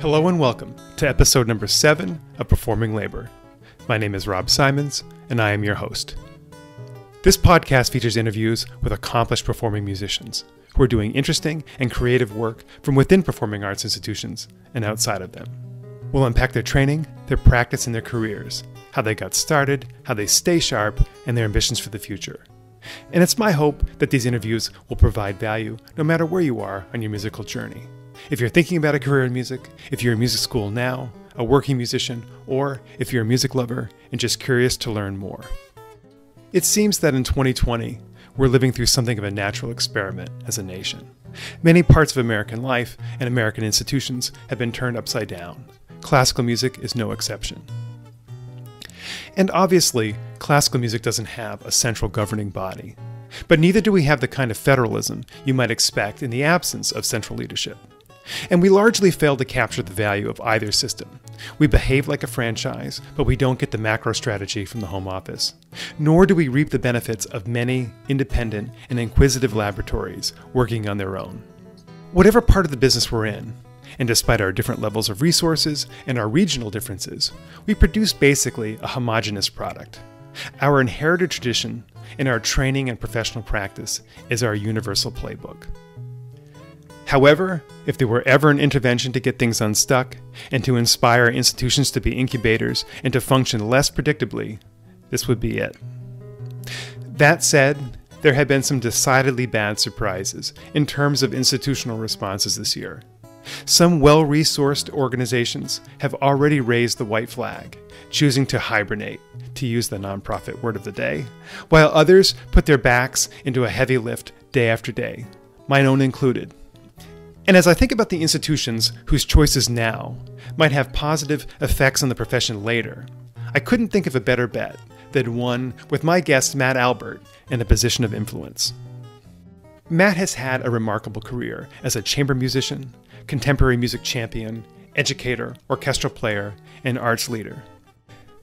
Hello and welcome to episode number 7 of Performing Labor. My name is Rob Simonds, and I am your host. This podcast features interviews with accomplished performing musicians who are doing interesting and creative work from within performing arts institutions and outside of them. We'll unpack their training, their practice, and their careers, how they got started, how they stay sharp, and their ambitions for the future. And it's my hope that these interviews will provide value no matter where you are on your musical journey. If you're thinking about a career in music, if you're in music school now, a working musician, or if you're a music lover and just curious to learn more. It seems that in 2020, we're living through something of a natural experiment as a nation. Many parts of American life and American institutions have been turned upside down. Classical music is no exception. And obviously, classical music doesn't have a central governing body. But neither do we have the kind of federalism you might expect in the absence of central leadership. And we largely fail to capture the value of either system. We behave like a franchise, but we don't get the macro strategy from the home office. Nor do we reap the benefits of many independent and inquisitive laboratories working on their own. Whatever part of the business we're in, and despite our different levels of resources and our regional differences, we produce basically a homogeneous product. Our inherited tradition and our training and professional practice is our universal playbook. However, if there were ever an intervention to get things unstuck and to inspire institutions to be incubators and to function less predictably, this would be it. That said, there have been some decidedly bad surprises in terms of institutional responses this year. Some well-resourced organizations have already raised the white flag, choosing to hibernate, to use the nonprofit word of the day, while others put their backs into a heavy lift day after day, mine own included. And as I think about the institutions whose choices now might have positive effects on the profession later, I couldn't think of a better bet than one with my guest Matt Albert in a position of influence. Matt has had a remarkable career as a chamber musician, contemporary music champion, educator, orchestral player, and arts leader.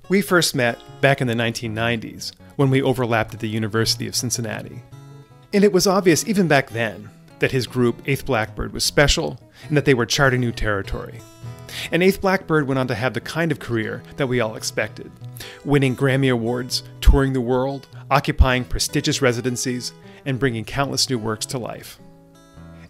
We first met back in the 1990s when we overlapped at the University of Cincinnati. And it was obvious even back then that his group, Eighth Blackbird, was special and that they were charting new territory. And Eighth Blackbird went on to have the kind of career that we all expected, winning Grammy Awards, touring the world, occupying prestigious residencies, and bringing countless new works to life.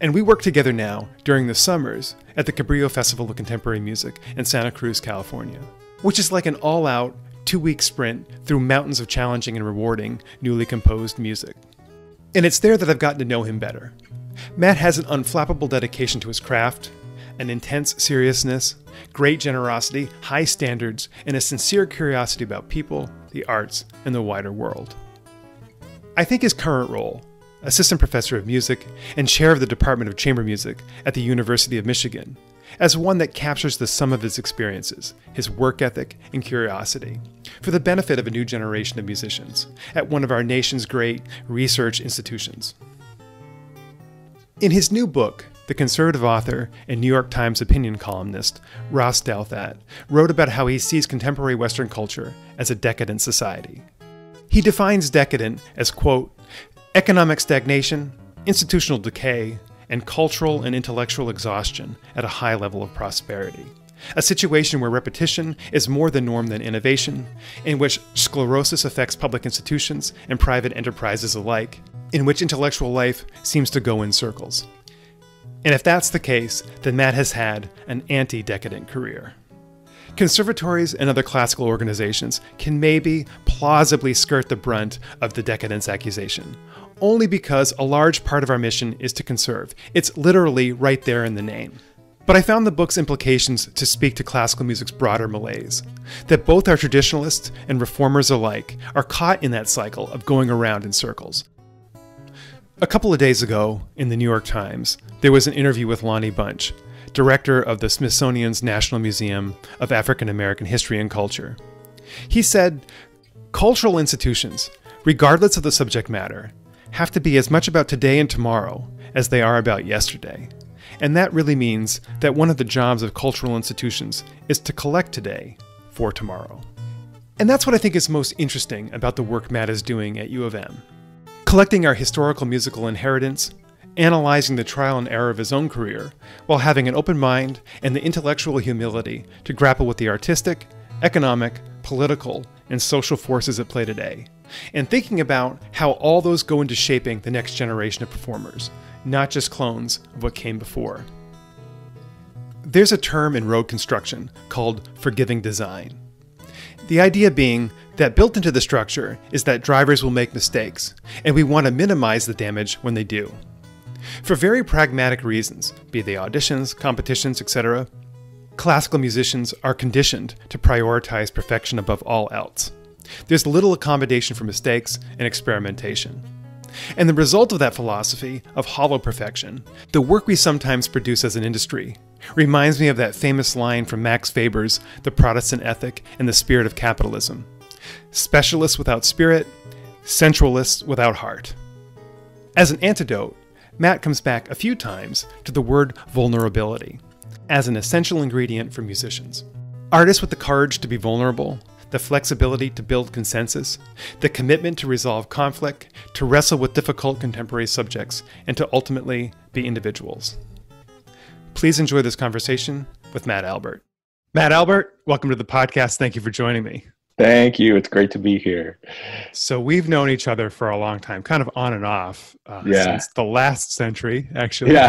And we work together now during the summers at the Cabrillo Festival of Contemporary Music in Santa Cruz, California, which is like an all-out 2-week sprint through mountains of challenging and rewarding newly composed music. And it's there that I've gotten to know him better. Matt has an unflappable dedication to his craft, an intense seriousness, great generosity, high standards, and a sincere curiosity about people, the arts, and the wider world. I think his current role, assistant professor of music and chair of the Department of Chamber Music at the University of Michigan, as one that captures the sum of his experiences, his work ethic, and curiosity, for the benefit of a new generation of musicians at one of our nation's great research institutions. In his new book, the conservative author and New York Times opinion columnist Ross Douthat wrote about how he sees contemporary Western culture as a decadent society. He defines decadent as, quote, economic stagnation, institutional decay, and cultural and intellectual exhaustion at a high level of prosperity. A situation where repetition is more the norm than innovation, in which sclerosis affects public institutions and private enterprises alike, in which intellectual life seems to go in circles. And if that's the case, then Matt has had an anti-decadent career. Conservatories and other classical organizations can maybe plausibly skirt the brunt of the decadence accusation, only because a large part of our mission is to conserve. It's literally right there in the name. But I found the book's implications to speak to classical music's broader malaise, that both our traditionalists and reformers alike are caught in that cycle of going around in circles. A couple of days ago, in the New York Times, there was an interview with Lonnie Bunch, director of the Smithsonian's National Museum of African American History and Culture. He said, cultural institutions, regardless of the subject matter, have to be as much about today and tomorrow as they are about yesterday. And that really means that one of the jobs of cultural institutions is to collect today for tomorrow. And that's what I think is most interesting about the work Matt is doing at U of M. Collecting our historical musical inheritance, analyzing the trial and error of his own career, while having an open mind and the intellectual humility to grapple with the artistic, economic, political, and social forces at play today, and thinking about how all those go into shaping the next generation of performers, not just clones of what came before. There's a term in road construction called forgiving design. The idea being that built into the structure is that drivers will make mistakes, and we want to minimize the damage when they do. For very pragmatic reasons, be they auditions, competitions, etc., classical musicians are conditioned to prioritize perfection above all else. There's little accommodation for mistakes and experimentation. And the result of that philosophy of hollow perfection, the work we sometimes produce as an industry, reminds me of that famous line from Max Weber's The Protestant Ethic and the Spirit of Capitalism. Specialists without spirit, sensualists without heart. As an antidote, Matt comes back a few times to the word vulnerability as an essential ingredient for musicians. Artists with the courage to be vulnerable, the flexibility to build consensus, the commitment to resolve conflict, to wrestle with difficult contemporary subjects, and to ultimately be individuals. Please enjoy this conversation with Matt Albert. Matt Albert, welcome to the podcast. Thank you for joining me. Thank you. It's great to be here. So we've known each other for a long time, kind of on and off, since the last century, actually, from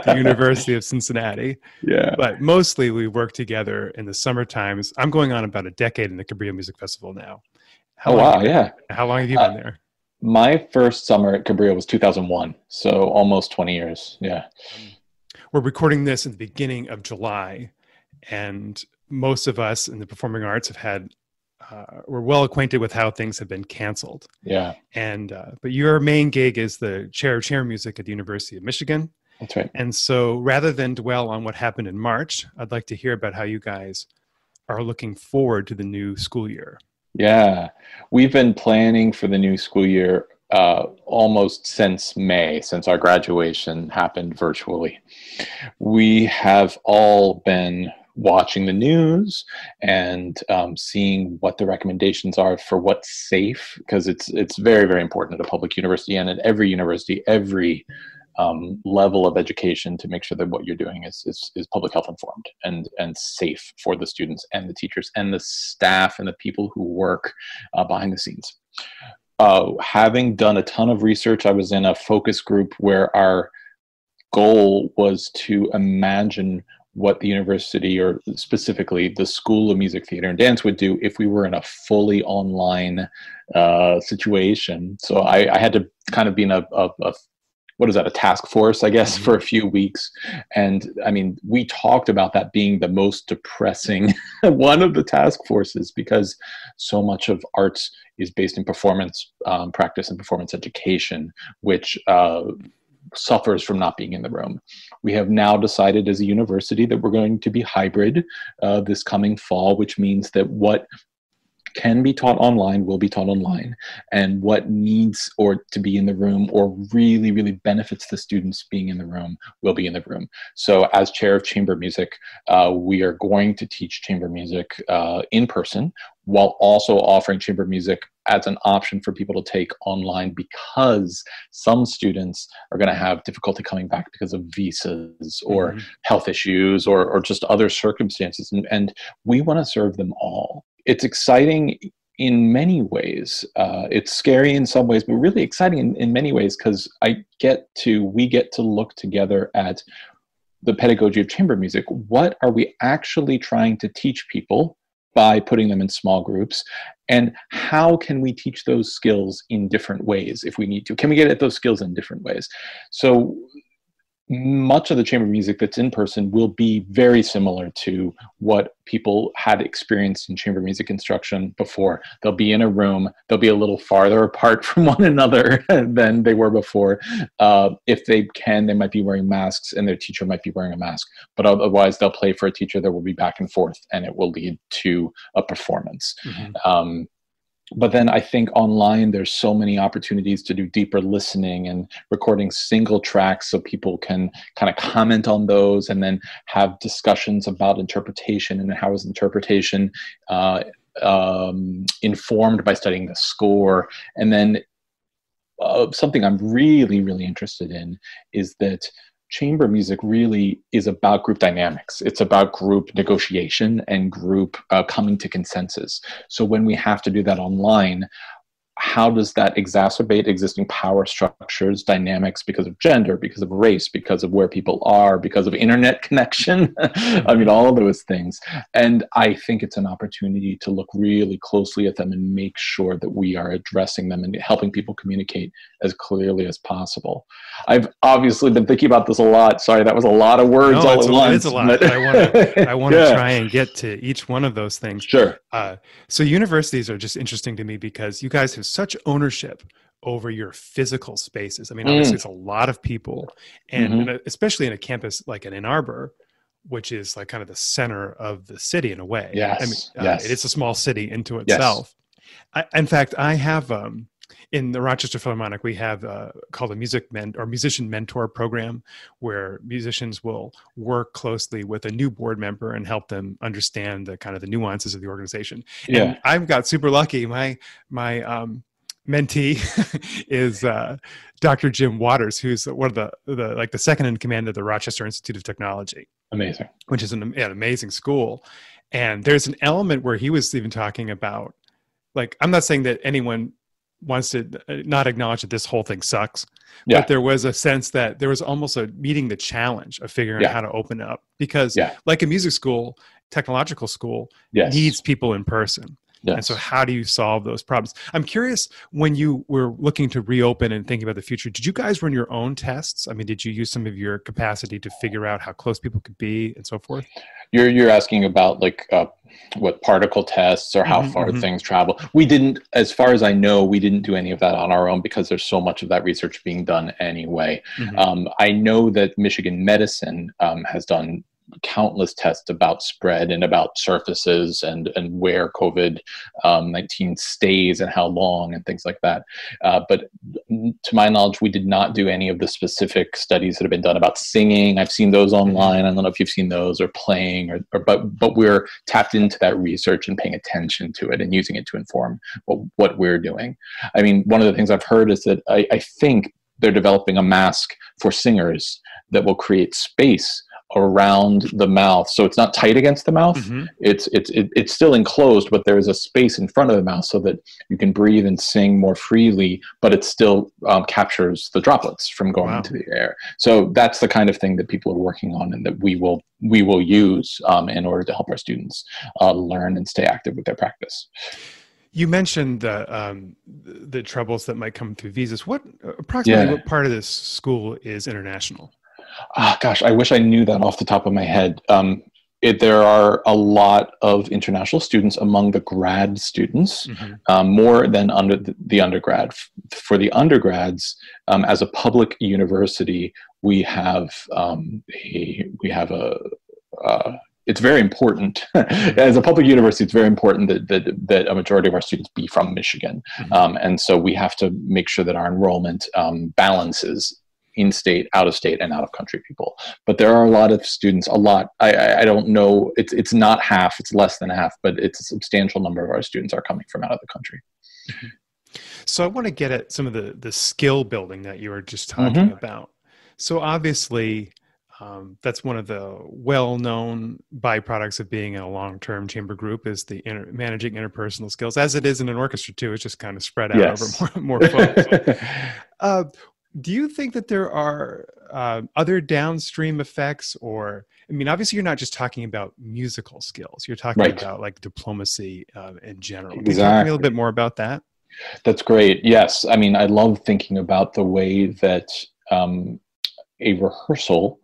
the University of Cincinnati. Yeah. But mostly we work together in the summer times. I'm going on about a decade in the Cabrillo Music Festival now. How long have you been there? My first summer at Cabrillo was 2001, so almost 20 years. Yeah. We're recording this in the beginning of July, and most of us in the performing arts have had we're well acquainted with how things have been canceled. Yeah. And but your main gig is the chair of chamber music at the University of Michigan. That's right. And so rather than dwell on what happened in March, I'd like to hear about how you guys are looking forward to the new school year. Yeah. We've been planning for the new school year almost since May, since our graduation happened virtually. We have all been watching the news and seeing what the recommendations are for what's safe, because it's very, very important at a public university and at every university, every level of education, to make sure that what you're doing is public health informed and safe for the students and the teachers and the staff and the people who work behind the scenes. Having done a ton of research, I was in a focus group where our goal was to imagine what the university, or specifically the School of Music, Theater, and Dance, would do if we were in a fully online situation. So I had to kind of be in a task force, I guess, for a few weeks. And I mean, we talked about that being the most depressing one of the task forces, because so much of arts is based in performance practice and performance education, which suffers from not being in the room. We have now decided as a university that we're going to be hybrid this coming fall, which means that what can be taught online will be taught online, and what needs or to be in the room or really, really benefits the students being in the room will be in the room. So as chair of chamber music, we are going to teach chamber music in person, while also offering chamber music as an option for people to take online, because some students are going to have difficulty coming back because of visas or health issues or just other circumstances. And we want to serve them all. It's exciting in many ways. It's scary in some ways, but really exciting in many ways, because we get to look together at the pedagogy of chamber music. What are we actually trying to teach people by putting them in small groups? And how can we teach those skills in different ways if we need to? Can we get at those skills in different ways? So much of the chamber music that's in person will be very similar to what people had experienced in chamber music instruction before. They'll be in a room, they'll be a little farther apart from one another than they were before. If they can, they might be wearing masks and their teacher might be wearing a mask, but otherwise they'll play for a teacher that will be back and forth, and it will lead to a performance. But then I think online, there's so many opportunities to do deeper listening and recording single tracks so people can kind of comment on those and then have discussions about interpretation and how is interpretation informed by studying the score. And then something I'm really, really interested in is that chamber music really is about group dynamics. It's about group negotiation and group coming to consensus. So when we have to do that online, how does that exacerbate existing power structures, dynamics because of gender, because of race, because of where people are, because of internet connection? I mean, all of those things. And I think it's an opportunity to look really closely at them and make sure that we are addressing them and helping people communicate as clearly as possible. I've obviously been thinking about this a lot. Sorry, that was a lot of words all at once. It's a lot. But I want to try and get to each one of those things. Sure. So universities are just interesting to me because you guys have such ownership over your physical spaces. I mean, obviously it's a lot of people, and especially in a campus like in Ann Arbor, which is like kind of the center of the city in a way. Yes. I mean, it's a small city into itself. Yes. In fact, I have in the Rochester Philharmonic, we have called a musician mentor program, where musicians will work closely with a new board member and help them understand the kind of the nuances of the organization. Yeah. And I've got super lucky. My mentee is Dr. Jim Waters, who's one of the second in command of the Rochester Institute of Technology. Amazing. Which is an amazing school. And there's an element where he was even talking about, like, I'm not saying that anyone wants to not acknowledge that this whole thing sucks, but there was a sense that there was almost a meeting the challenge of figuring out how to open up, because like a music school, technological school needs people in person. Yes. And so how do you solve those problems? I'm curious, when you were looking to reopen and thinking about the future, did you guys run your own tests? I mean, did you use some of your capacity to figure out how close people could be and so forth? You're asking about like what particle tests or how far things travel. We didn't, as far as I know, we didn't do any of that on our own because there's so much of that research being done anyway. I know that Michigan Medicine has done countless tests about spread and about surfaces and where COVID-19 stays and how long and things like that. But to my knowledge, we did not do any of the specific studies that have been done about singing. I've seen those online. I don't know if you've seen those, or playing, but we're tapped into that research and paying attention to it and using it to inform what we're doing. I mean, one of the things I've heard is that I think they're developing a mask for singers that will create space around the mouth, so it's not tight against the mouth. It's still enclosed, but there is a space in front of the mouth so that you can breathe and sing more freely, but it still captures the droplets from going into the air. So that's the kind of thing that people are working on, and that we will use in order to help our students learn and stay active with their practice. You mentioned the troubles that might come through visas. What part of this school is international? Gosh, I wish I knew that off the top of my head. There are a lot of international students among the grad students, more than under the undergrad. For the undergrads, as a public university, we have it's very important. As a public university, it's very important that a majority of our students be from Michigan. And so we have to make sure that our enrollment balances in-state, out-of-state, and out-of-country people. But there are a lot of students, I don't know, it's not half, it's less than half, but it's a substantial number of our students are coming from out of the country. So I want to get at some of the skill building that you were just talking about. So obviously, that's one of the well-known byproducts of being in a long-term chamber group is the managing interpersonal skills, as it is in an orchestra too. It's just kind of spread out over more folks. Do you think that there are other downstream effects, or, I mean, obviously you're not just talking about musical skills, you're talking about like diplomacy in general. Can you talk to me a little bit more about that? That's great. Yes. I mean, I love thinking about the way that a rehearsal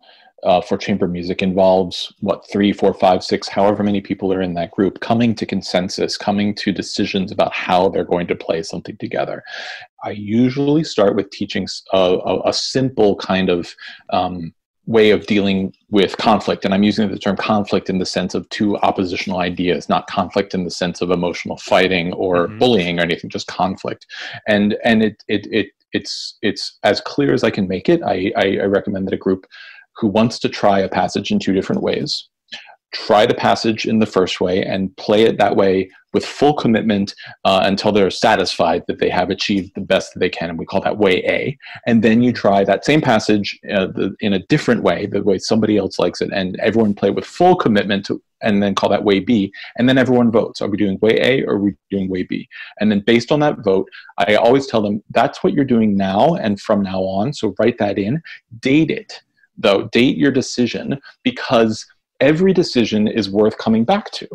for chamber music involves 3, 4, 5, 6, however many people are in that group, coming to consensus, coming to decisions about how they're going to play something together. I usually start with teaching a simple kind of way of dealing with conflict. And I'm using the term conflict in the sense of two oppositional ideas, not conflict in the sense of emotional fighting or bullying or anything, just conflict. And it's as clear as I can make it. I recommend that a group who wants to try a passage in 2 different ways try the passage in the first way and play it that way with full commitment until they're satisfied that they have achieved the best that they can. And we call that way A. And then you try that same passage in a different way, the way somebody else likes it, and everyone play with full commitment and then call that way B. And then everyone votes. Are we doing way A or are we doing way B? And then based on that vote, I always tell them, that's what you're doing now and from now on. So write that in. Date it, though. Date your decision, because every decision is worth coming back to.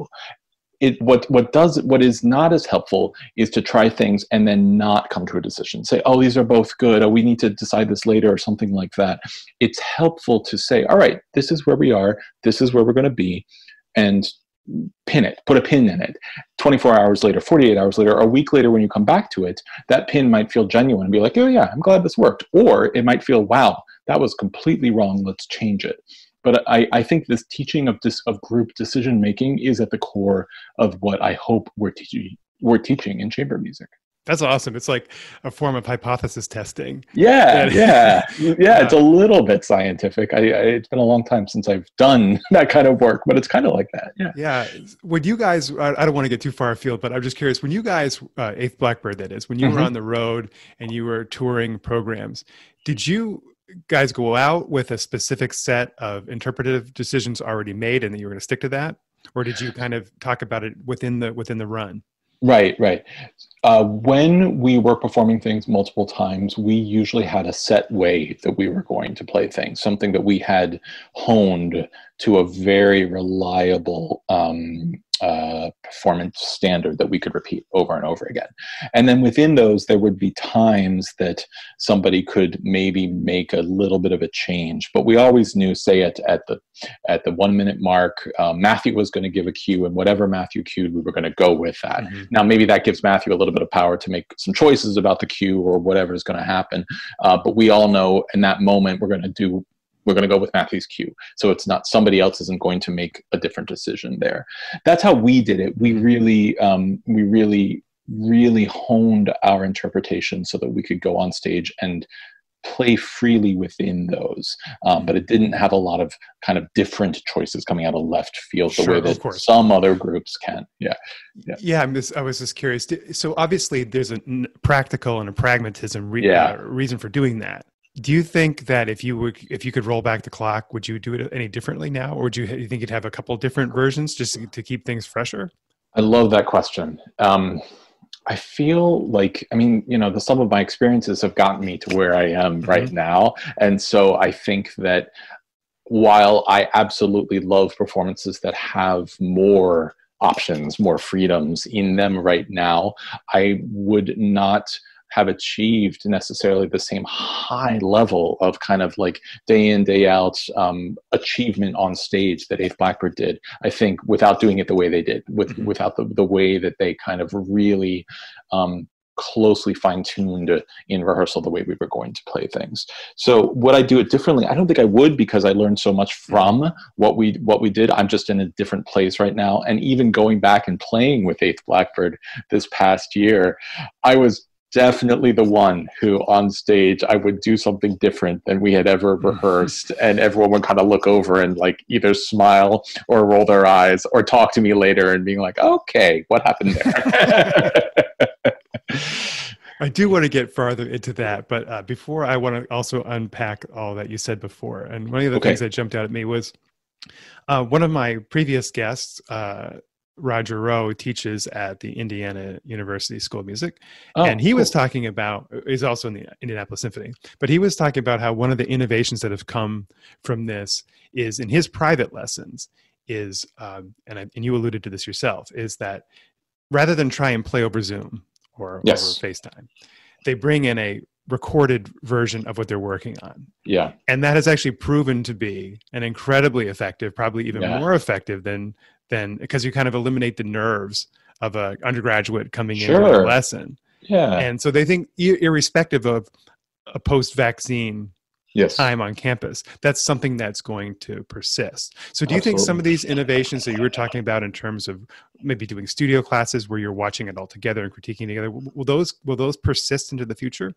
What is not as helpful is to try things and then not come to a decision. Say, oh, these are both good. Oh, we need to decide this later, or something like that. It's helpful to say, all right, this is where we are. This is where we're going to be, and pin it. Put a pin in it. 24 hours later, 48 hours later, or a week later, when you come back to it, that pin might feel genuine and be like, oh yeah, I'm glad this worked. Or it might feel, wow, that was completely wrong. Let's change it. But I think this teaching of group decision making is at the core of what I hope we're teaching in chamber music. That's awesome. It's like a form of hypothesis testing. Yeah. It's a little bit scientific. It's been a long time since I've done that kind of work, but it's kind of like that. Yeah. When you guys, I don't want to get too far afield, but I'm just curious, when you guys, Eighth Blackbird, that is, when you were on the road and you were touring programs, did you guys go out with a specific set of interpretive decisions already made and that you were going to stick to that? Or did you kind of talk about it within the run? Right. When we were performing things multiple times, we usually had a set way that we were going to play things, something that we had honed to a very reliable performance standard that we could repeat over and over again. And then within those, there would be times that somebody could maybe make a little bit of a change, but we always knew, say at the 1 minute mark, Matthew was going to give a cue, and whatever Matthew cued, we were going to go with that. Now, maybe that gives Matthew a little bit of power to make some choices about the cue or whatever is going to happen. But we all know in that moment, we're going to go with Matthew's cue. So it's not, somebody else isn't going to make a different decision there. That's how we did it. We really honed our interpretation so that we could go on stage and play freely within those. But it didn't have a lot of kind of different choices coming out of left field the way that some other groups can. Yeah. I was just curious. So obviously there's a practical and a pragmatism reason for doing that. Do you think that if you could roll back the clock, would you do it any differently now? Or do you think you'd have a couple of different versions just to keep things fresher? I love that question. I feel like, the sum of my experiences have gotten me to where I am right now. And so I think that while I absolutely love performances that have more options, more freedoms in them right now, I would not have achieved necessarily the same high level of kind of like day in, day out achievement on stage that Eighth Blackbird did, I think, without doing it the way they did, without the way that they kind of really closely fine-tuned in rehearsal the way we were going to play things. So would I do it differently? I don't think I would, because I learned so much from what we did. I'm just in a different place right now. And even going back and playing with Eighth Blackbird this past year, I was definitely the one who on stage I would do something different than we had ever rehearsed, and everyone would kind of look over and like either smile or roll their eyes or talk to me later and being like, okay, what happened there? I do want to get farther into that, but before, I want to also unpack all that you said before. And one of the things that jumped out at me was one of my previous guests, Roger Rowe, teaches at the Indiana University School of Music. And he was talking about, he's also in the Indianapolis Symphony, but he was talking about how one of the innovations that have come from this is in his private lessons is, and you alluded to this yourself, is that rather than try and play over Zoom or over FaceTime, they bring in a recorded version of what they're working on. Yeah. And that has actually proven to be an incredibly effective, probably even more effective than because you kind of eliminate the nerves of an undergraduate coming into a lesson. Yeah. And so they think, irrespective of a post-vaccine time on campus, that's something that's going to persist. So do you think some of these innovations that you were talking about in terms of maybe doing studio classes where you're watching it all together and critiquing together, will those persist into the future?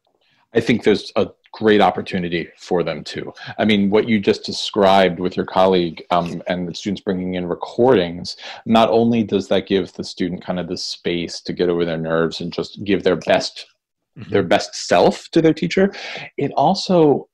I think there's a great opportunity for them too. I mean, what you just described with your colleague and the students bringing in recordings, not only does that give the student kind of the space to get over their nerves and just give their best self to their teacher, it also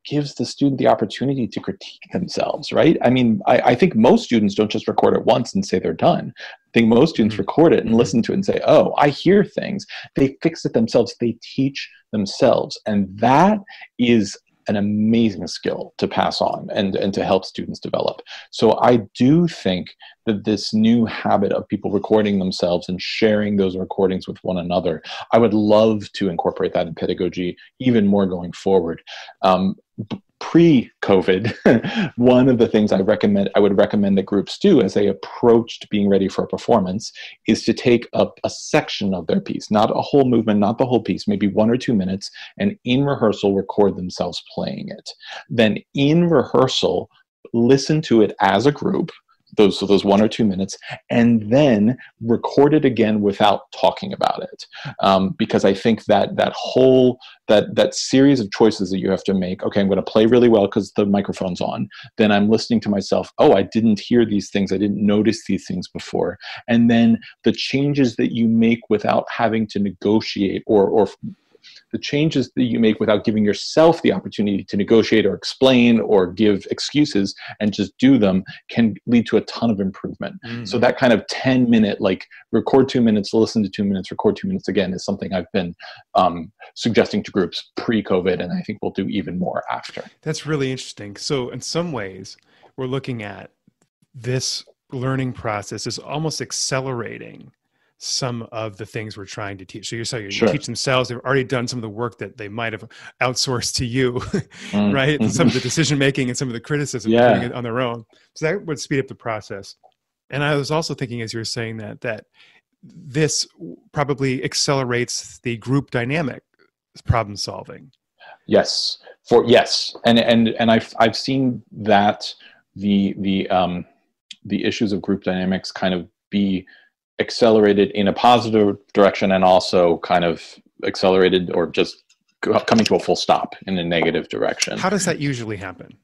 gives the student the opportunity to critique themselves, right? I mean, I think most students don't just record it once and say they're done. I think most students record it and listen to it and say, oh, I hear things. They fix it themselves. They teach themselves. And that is an amazing skill to pass on and to help students develop. So I do think that this new habit of people recording themselves and sharing those recordings with one another, I would love to incorporate that in pedagogy even more going forward. Pre-COVID, one of the things I would recommend that groups do as they approached being ready for a performance is to take up a section of their piece, not a whole movement, not the whole piece, maybe 1 or 2 minutes, and in rehearsal record themselves playing it. Then in rehearsal, listen to it as a group, those 1 or 2 minutes, and then record it again without talking about it. Because I think that that series of choices that you have to make, okay, I'm going to play really well because the microphone's on. Then I'm listening to myself, oh, I didn't hear these things. I didn't notice these things before. And then the changes that you make without having to negotiate or the changes that you make without giving yourself the opportunity to negotiate or explain or give excuses and just do them can lead to a ton of improvement. So that kind of 10-minute, like record 2 minutes, listen to 2 minutes, record 2 minutes again is something I've been suggesting to groups pre-COVID, and I think we'll do even more after. That's really interesting. So in some ways, we're looking at this learning process is almost accelerating some of the things we're trying to teach. So you're saying you teach themselves, they've already done some of the work that they might have outsourced to you, right? And some of the decision-making and some of the criticism doing it on their own. So that would speed up the process. And I was also thinking, as you were saying that this probably accelerates the group dynamic problem solving. Yes. And I've seen that the issues of group dynamics kind of be accelerated in a positive direction and also kind of accelerated or just coming to a full stop in a negative direction. How does that usually happen?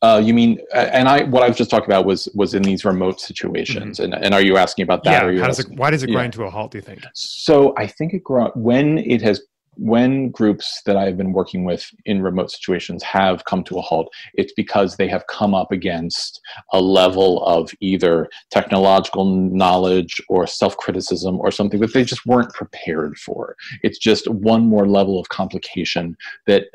You mean, and what I was just talking about was in these remote situations. And are you asking about that? Yeah. Why does it grind to a halt, do you think? So I think when groups that I've been working with in remote situations have come to a halt, it's because they have come up against a level of either technological knowledge or self-criticism or something that they just weren't prepared for. It's just one more level of complication that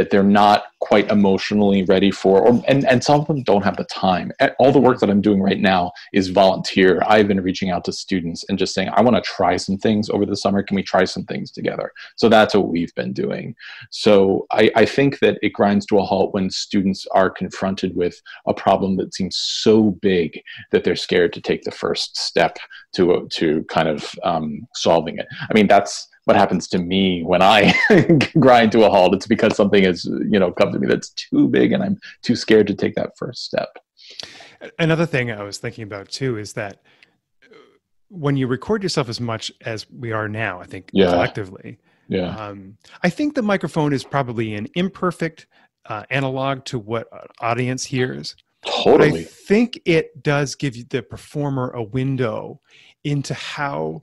they're not quite emotionally ready for, and some of them don't have the time. All the work that I'm doing right now is volunteer. I've been reaching out to students and just saying, I want to try some things over the summer. Can we try some things together? So that's what we've been doing. So I think that it grinds to a halt when students are confronted with a problem that seems so big that they're scared to take the first step to kind of solving it. I mean, that's what happens to me when I grind to a halt. It's because something has, come to me that's too big and I'm too scared to take that first step. Another thing I was thinking about too is that when you record yourself as much as we are now, I think collectively, I think the microphone is probably an imperfect analog to what an audience hears. Totally. But I think it does give the performer a window into how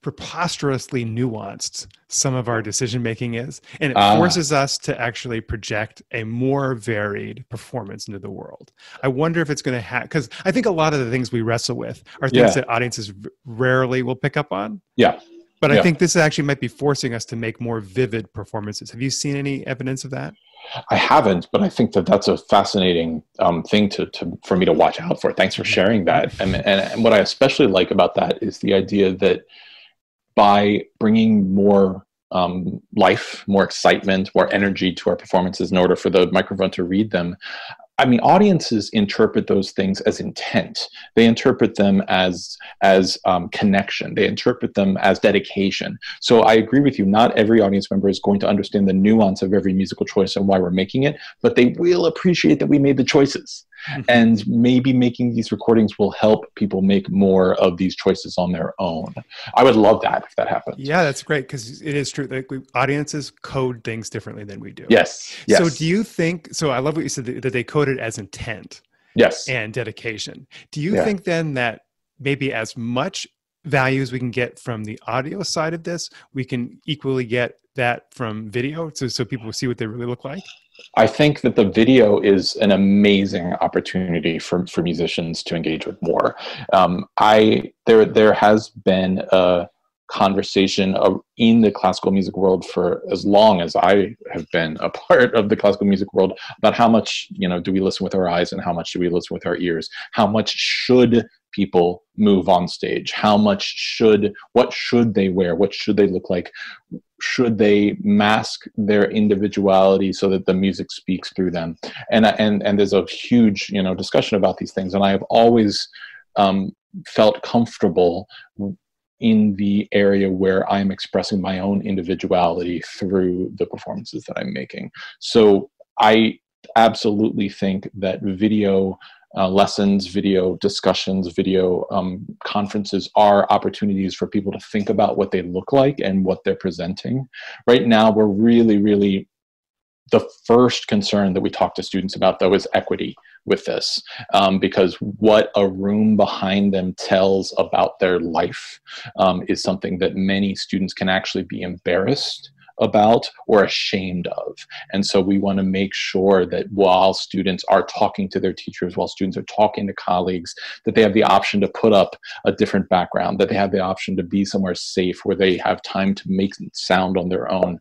preposterously nuanced some of our decision making is, and it forces us to actually project a more varied performance into the world. I wonder if it's going to have, because I think a lot of the things we wrestle with are things that audiences rarely will pick up on. But I think this actually might be forcing us to make more vivid performances. Have you seen any evidence of that? I haven't, but I think that that's a fascinating thing for me to watch out for. Thanks for sharing that. And what I especially like about that is the idea that by bringing more life, more excitement, more energy to our performances in order for the microphone to read them, I mean, audiences interpret those things as intent. They interpret them as connection. They interpret them as dedication. So I agree with you. Not every audience member is going to understand the nuance of every musical choice and why we're making it, but they will appreciate that we made the choices. And maybe making these recordings will help people make more of these choices on their own. I would love that if that happened. Yeah, that's great, because it is true. Like, audiences code things differently than we do. Yes. So do you think, so I love what you said, that they code it as intent Yes. and dedication. Do you think then that maybe as much value as we can get from the audio side of this, we can equally get that from video, so people will see what they really look like? I think that the video is an amazing opportunity for musicians to engage with more. There has been a conversation in the classical music world for as long as I have been a part of the classical music world about how much, do we listen with our eyes and how much do we listen with our ears? How much should people move on stage? What should they wear? What should they look like? Should they mask their individuality so that the music speaks through them? And there's a huge, discussion about these things. And I have always felt comfortable in the area where I'm expressing my own individuality through the performances that I'm making. So I absolutely think that video lessons, video discussions, video conferences are opportunities for people to think about what they look like and what they're presenting. Right now, we're really, the first concern that we talk to students about, though, is equity with this, because what a room behind them tells about their life is something that many students can actually be embarrassed about or ashamed of. And so we want to make sure that while students are talking to their teachers, while students are talking to colleagues, that they have the option to put up a different background, that they have the option to be somewhere safe where they have time to make sound on their own.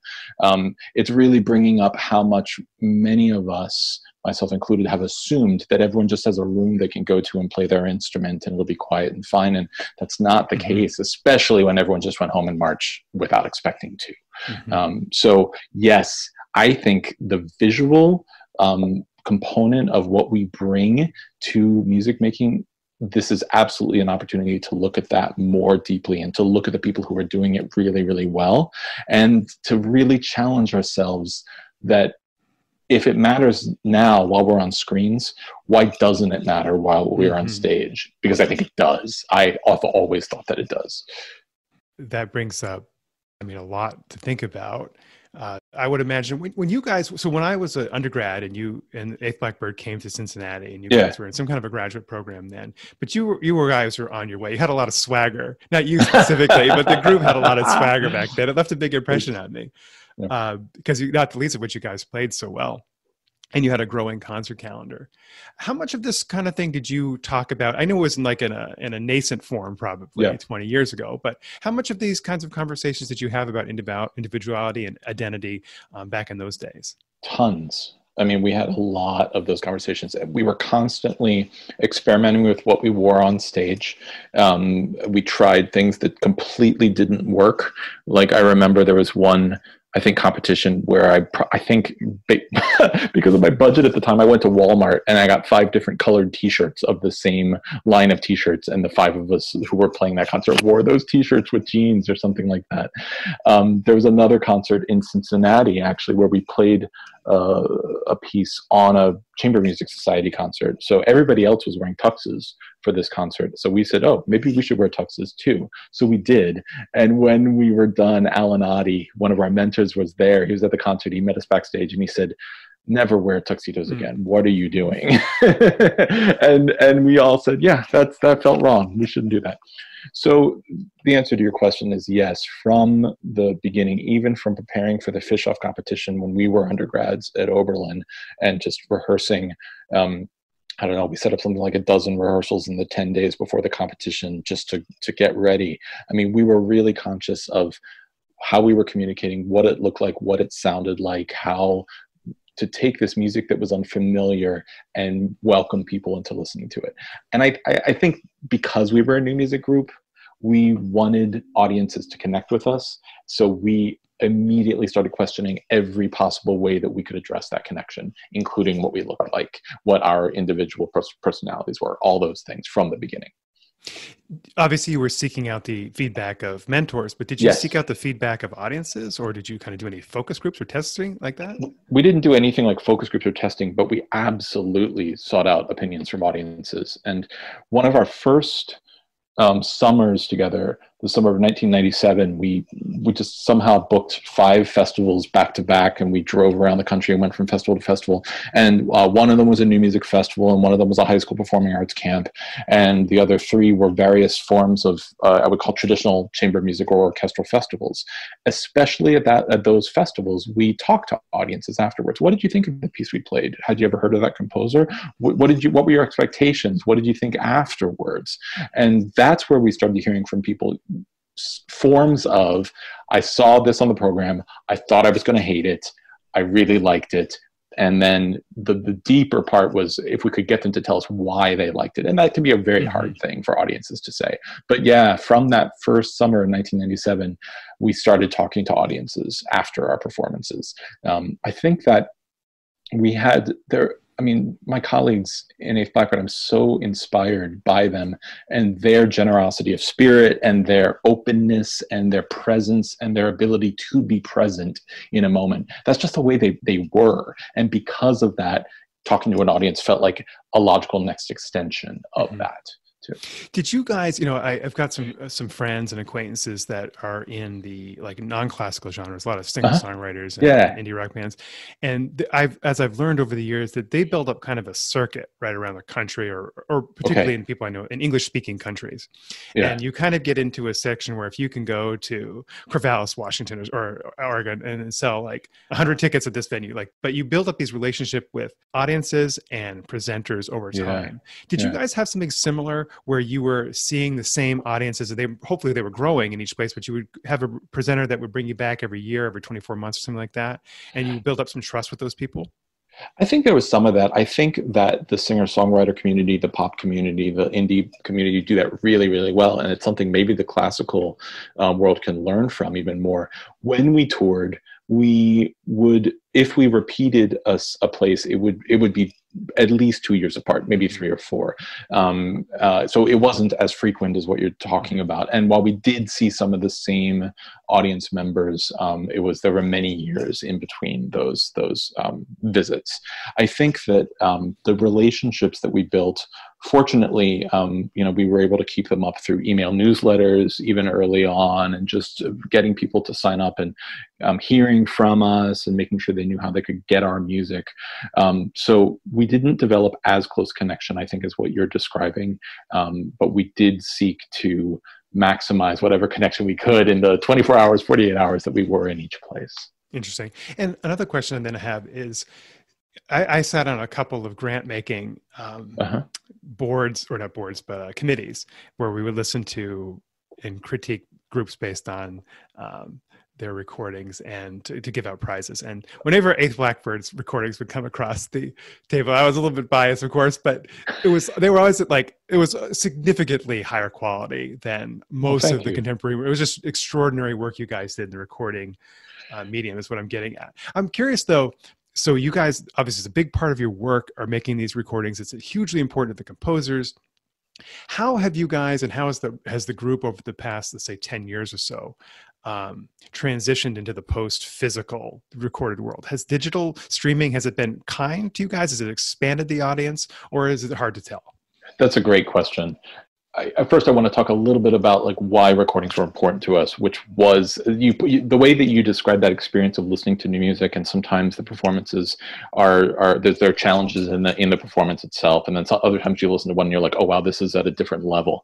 It's really bringing up how much many of us, myself included, have assumed that everyone just has a room they can go to and play their instrument and it'll be quiet and fine. And that's not the case, especially when everyone just went home in March without expecting to. So yes, I think the visual component of what we bring to music making, this is absolutely an opportunity to look at that more deeply and to look at the people who are doing it really well, and to really challenge ourselves that if it matters now while we're on screens, why doesn't it matter while we're on stage? Because I think it does. I've always thought that it does. That brings up, a lot to think about. I would imagine when you guys, so when I was an undergrad and you and Eighth Blackbird came to Cincinnati, and you guys were in some kind of a graduate program then, but you guys were on your way. You had a lot of swagger, not you specifically, but the group had a lot of swagger back then. It left a big impression on me because not the least of which you guys played so well. And you had a growing concert calendar. How much of this kind of thing did you talk about? I know it was in a nascent form probably 20 years ago, but how much of these kinds of conversations did you have about individuality and identity back in those days? Tons. We had a lot of those conversations. We were constantly experimenting with what we wore on stage. We tried things that completely didn't work. Like I remember there was one, I think, competition where I think because of my budget at the time, I went to Walmart and I got 5 different colored t-shirts of the same line of t-shirts. And the 5 of us who were playing that concert wore those t-shirts with jeans or something like that. There was another concert in Cincinnati, actually, where we played a piece on a Chamber Music Society concert. So everybody else was wearing tuxes for this concert. So we said, oh, maybe we should wear tuxes too. So we did. And when we were done, Alan Oddie, one of our mentors, was there. He was at the concert. He met us backstage and he said, never wear tuxedos again. What are you doing? and we all said, yeah, that felt wrong. We shouldn't do that. So the answer to your question is yes. From the beginning, even from preparing for the Fish-Off competition when we were undergrads at Oberlin and just rehearsing, I don't know, we set up something like 12 rehearsals in the 10 days before the competition just to get ready. We were really conscious of how we were communicating, what it looked like, what it sounded like, how to take this music that was unfamiliar and welcome people into listening to it. And I think because we were a new music group, we wanted audiences to connect with us. So we immediately started questioning every possible way that we could address that connection, including what we looked like, what our individual personalities were, all those things from the beginning. Obviously, you were seeking out the feedback of mentors, but did you Yes. seek out the feedback of audiences, or did you kind of do any focus groups or testing like that? We didn't do anything like focus groups or testing, but we absolutely sought out opinions from audiences. And one of our first summers together, the summer of 1997, we just somehow booked 5 festivals back to back, and we drove around the country and went from festival to festival. And one of them was a new music festival, and one of them was a high school performing arts camp, and the other 3 were various forms of I would call traditional chamber music or orchestral festivals. Especially at those festivals, we talked to audiences afterwards. What did you think of the piece we played? Had you ever heard of that composer? What were your expectations? What did you think afterwards? And that's where we started hearing from people forms of, I saw this on the program, I thought I was going to hate it, I really liked it. And then the deeper part was if we could get them to tell us why they liked it. And that can be a very hard thing for audiences to say. But yeah, from that first summer in 1997, we started talking to audiences after our performances. I think that we had there, I mean, my colleagues in Eighth Blackbird, I'm so inspired by them and their generosity of spirit and their openness and their presence and their ability to be present in a moment. That's just the way they were. And because of that, talking to an audience felt like a logical next extension of that. Too. Did you guys, you know, I've got some friends and acquaintances that are in the like non-classical genres, a lot of singer-songwriters and indie rock bands. And as I've learned over the years that they build up kind of a circuit right around the country or particularly in people I know in English-speaking countries. Yeah. And you kind of get into a section where if you can go to Corvallis, Washington or Oregon and sell like 100 tickets at this venue, like, but you build up these relationships with audiences and presenters over time. Did you guys have something similar where you were seeing the same audiences? Hopefully they were growing in each place, but you would have a presenter that would bring you back every year, every 24 months or something like that, and you build up some trust with those people? I think there was some of that. I think that the singer-songwriter community, the pop community, the indie community do that really, really well. And it's something maybe the classical world can learn from even more. When we toured, we would, if we repeated a place, it would be at least 2 years apart, maybe 3 or 4. So it wasn't as frequent as what you're talking about. And while we did see some of the same audience members, there were many years in between those visits. I think that the relationships that we built, fortunately, we were able to keep them up through email newsletters even early on, and just getting people to sign up and hearing from us and making sure they knew how they could get our music. So we didn't develop as close connection, I think, as what you're describing, but we did seek to maximize whatever connection we could in the 24 hours, 48 hours that we were in each place. Interesting. And another question then I have is, I sat on a couple of grant making boards, or not boards, but committees, where we would listen to and critique groups based on their recordings and to give out prizes. And whenever Eighth Blackbird's recordings would come across the table, I was a little bit biased, of course, but they were always like, it was significantly higher quality than most of the contemporary. It was just extraordinary work you guys did in the recording medium is what I'm getting at. I'm curious though, so you guys, obviously it's a big part of your work are making these recordings. It's hugely important to the composers. How have you guys, and how has the group over the past, let's say 10 years or so, transitioned into the post-physical recorded world? Has digital streaming, has it been kind to you guys? Has it expanded the audience, or is it hard to tell? That's a great question. First, I want to talk a little bit about like why recordings were important to us, which was the way that you described that experience of listening to new music, and sometimes the performances there are challenges in the performance itself, and then other times you listen to one and you're like, oh wow, this is at a different level.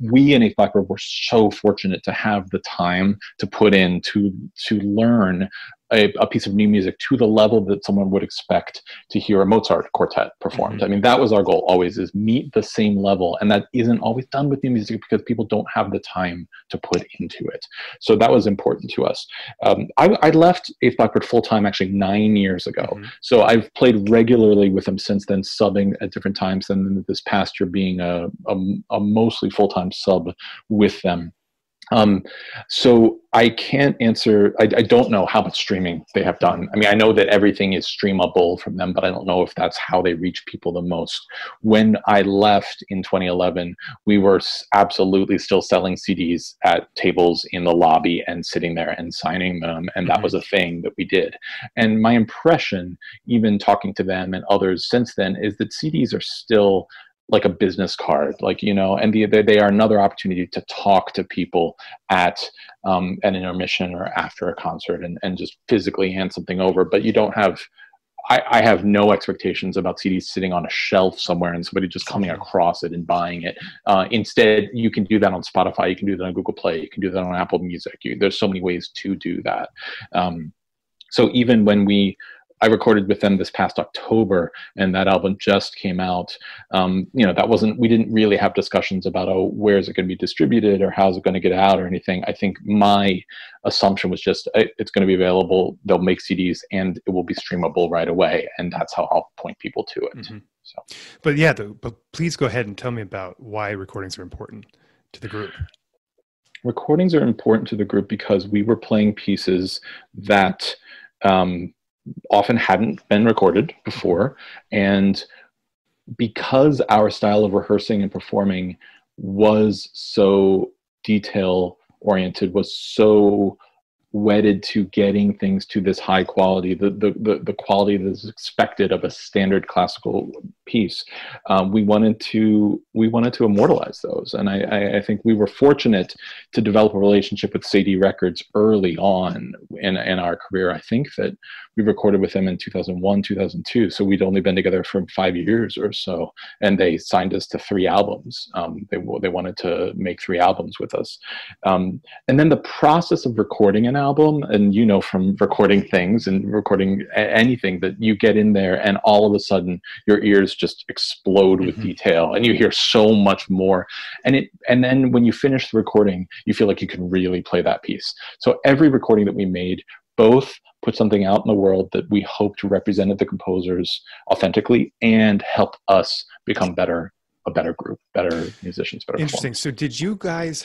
We in Eighth Blackbird were so fortunate to have the time to put in to learn a piece of new music to the level that someone would expect to hear a Mozart quartet performed. I mean, that was our goal always, is meet the same level. And that isn't always done with new music because people don't have the time to put into it. So that was important to us. I left Eighth Blackbird full-time actually 9 years ago. So I've played regularly with them since then, subbing at different times, and then this past year being a mostly full-time sub with them. So I can't answer. I don't know how much streaming they have done. I mean, I know that everything is streamable from them, but I don't know if that's how they reach people the most. When I left in 2011, we were absolutely still selling CDs at tables in the lobby and sitting there and signing them. And that was a thing that we did. And my impression, even talking to them and others since then, is that CDs are still like a business card, like, you know, and they are another opportunity to talk to people at an intermission or after a concert and just physically hand something over. But you don't have, I have no expectations about CDs sitting on a shelf somewhere and somebody just coming across it and buying it. Instead, you can do that on Spotify, you can do that on Google Play, you can do that on Apple Music. There's so many ways to do that. So even when I recorded with them this past October, and that album just came out. You know, we didn't really have discussions about, oh, where is it going to be distributed or how's it going to get out or anything. I think my assumption was just, it's going to be available. They'll make CDs and it will be streamable right away. And that's how I'll point people to it. So. But yeah, but please go ahead and tell me about why recordings are important to the group. Recordings are important to the group because we were playing pieces that, often hadn't been recorded before. And because our style of rehearsing and performing was so detail oriented, was so wedded to getting things to this high quality, the quality that is expected of a standard classical piece, we wanted to immortalize those. And I think we were fortunate to develop a relationship with Sadie Records early on in our career. I think that we recorded with them in 2001, 2002. So we'd only been together for 5 years or so, and they signed us to 3 albums. They wanted to make 3 albums with us. And then the process of recording an album, and you know, from recording things and recording anything, that you get in there and all of a sudden your ears just explode with detail and you hear so much more. And then when you finish the recording, you feel like you can really play that piece. So every recording that we made both put something out in the world that we hope to represent the composers authentically and help us become a better group, better musicians, better Interesting. So did you guys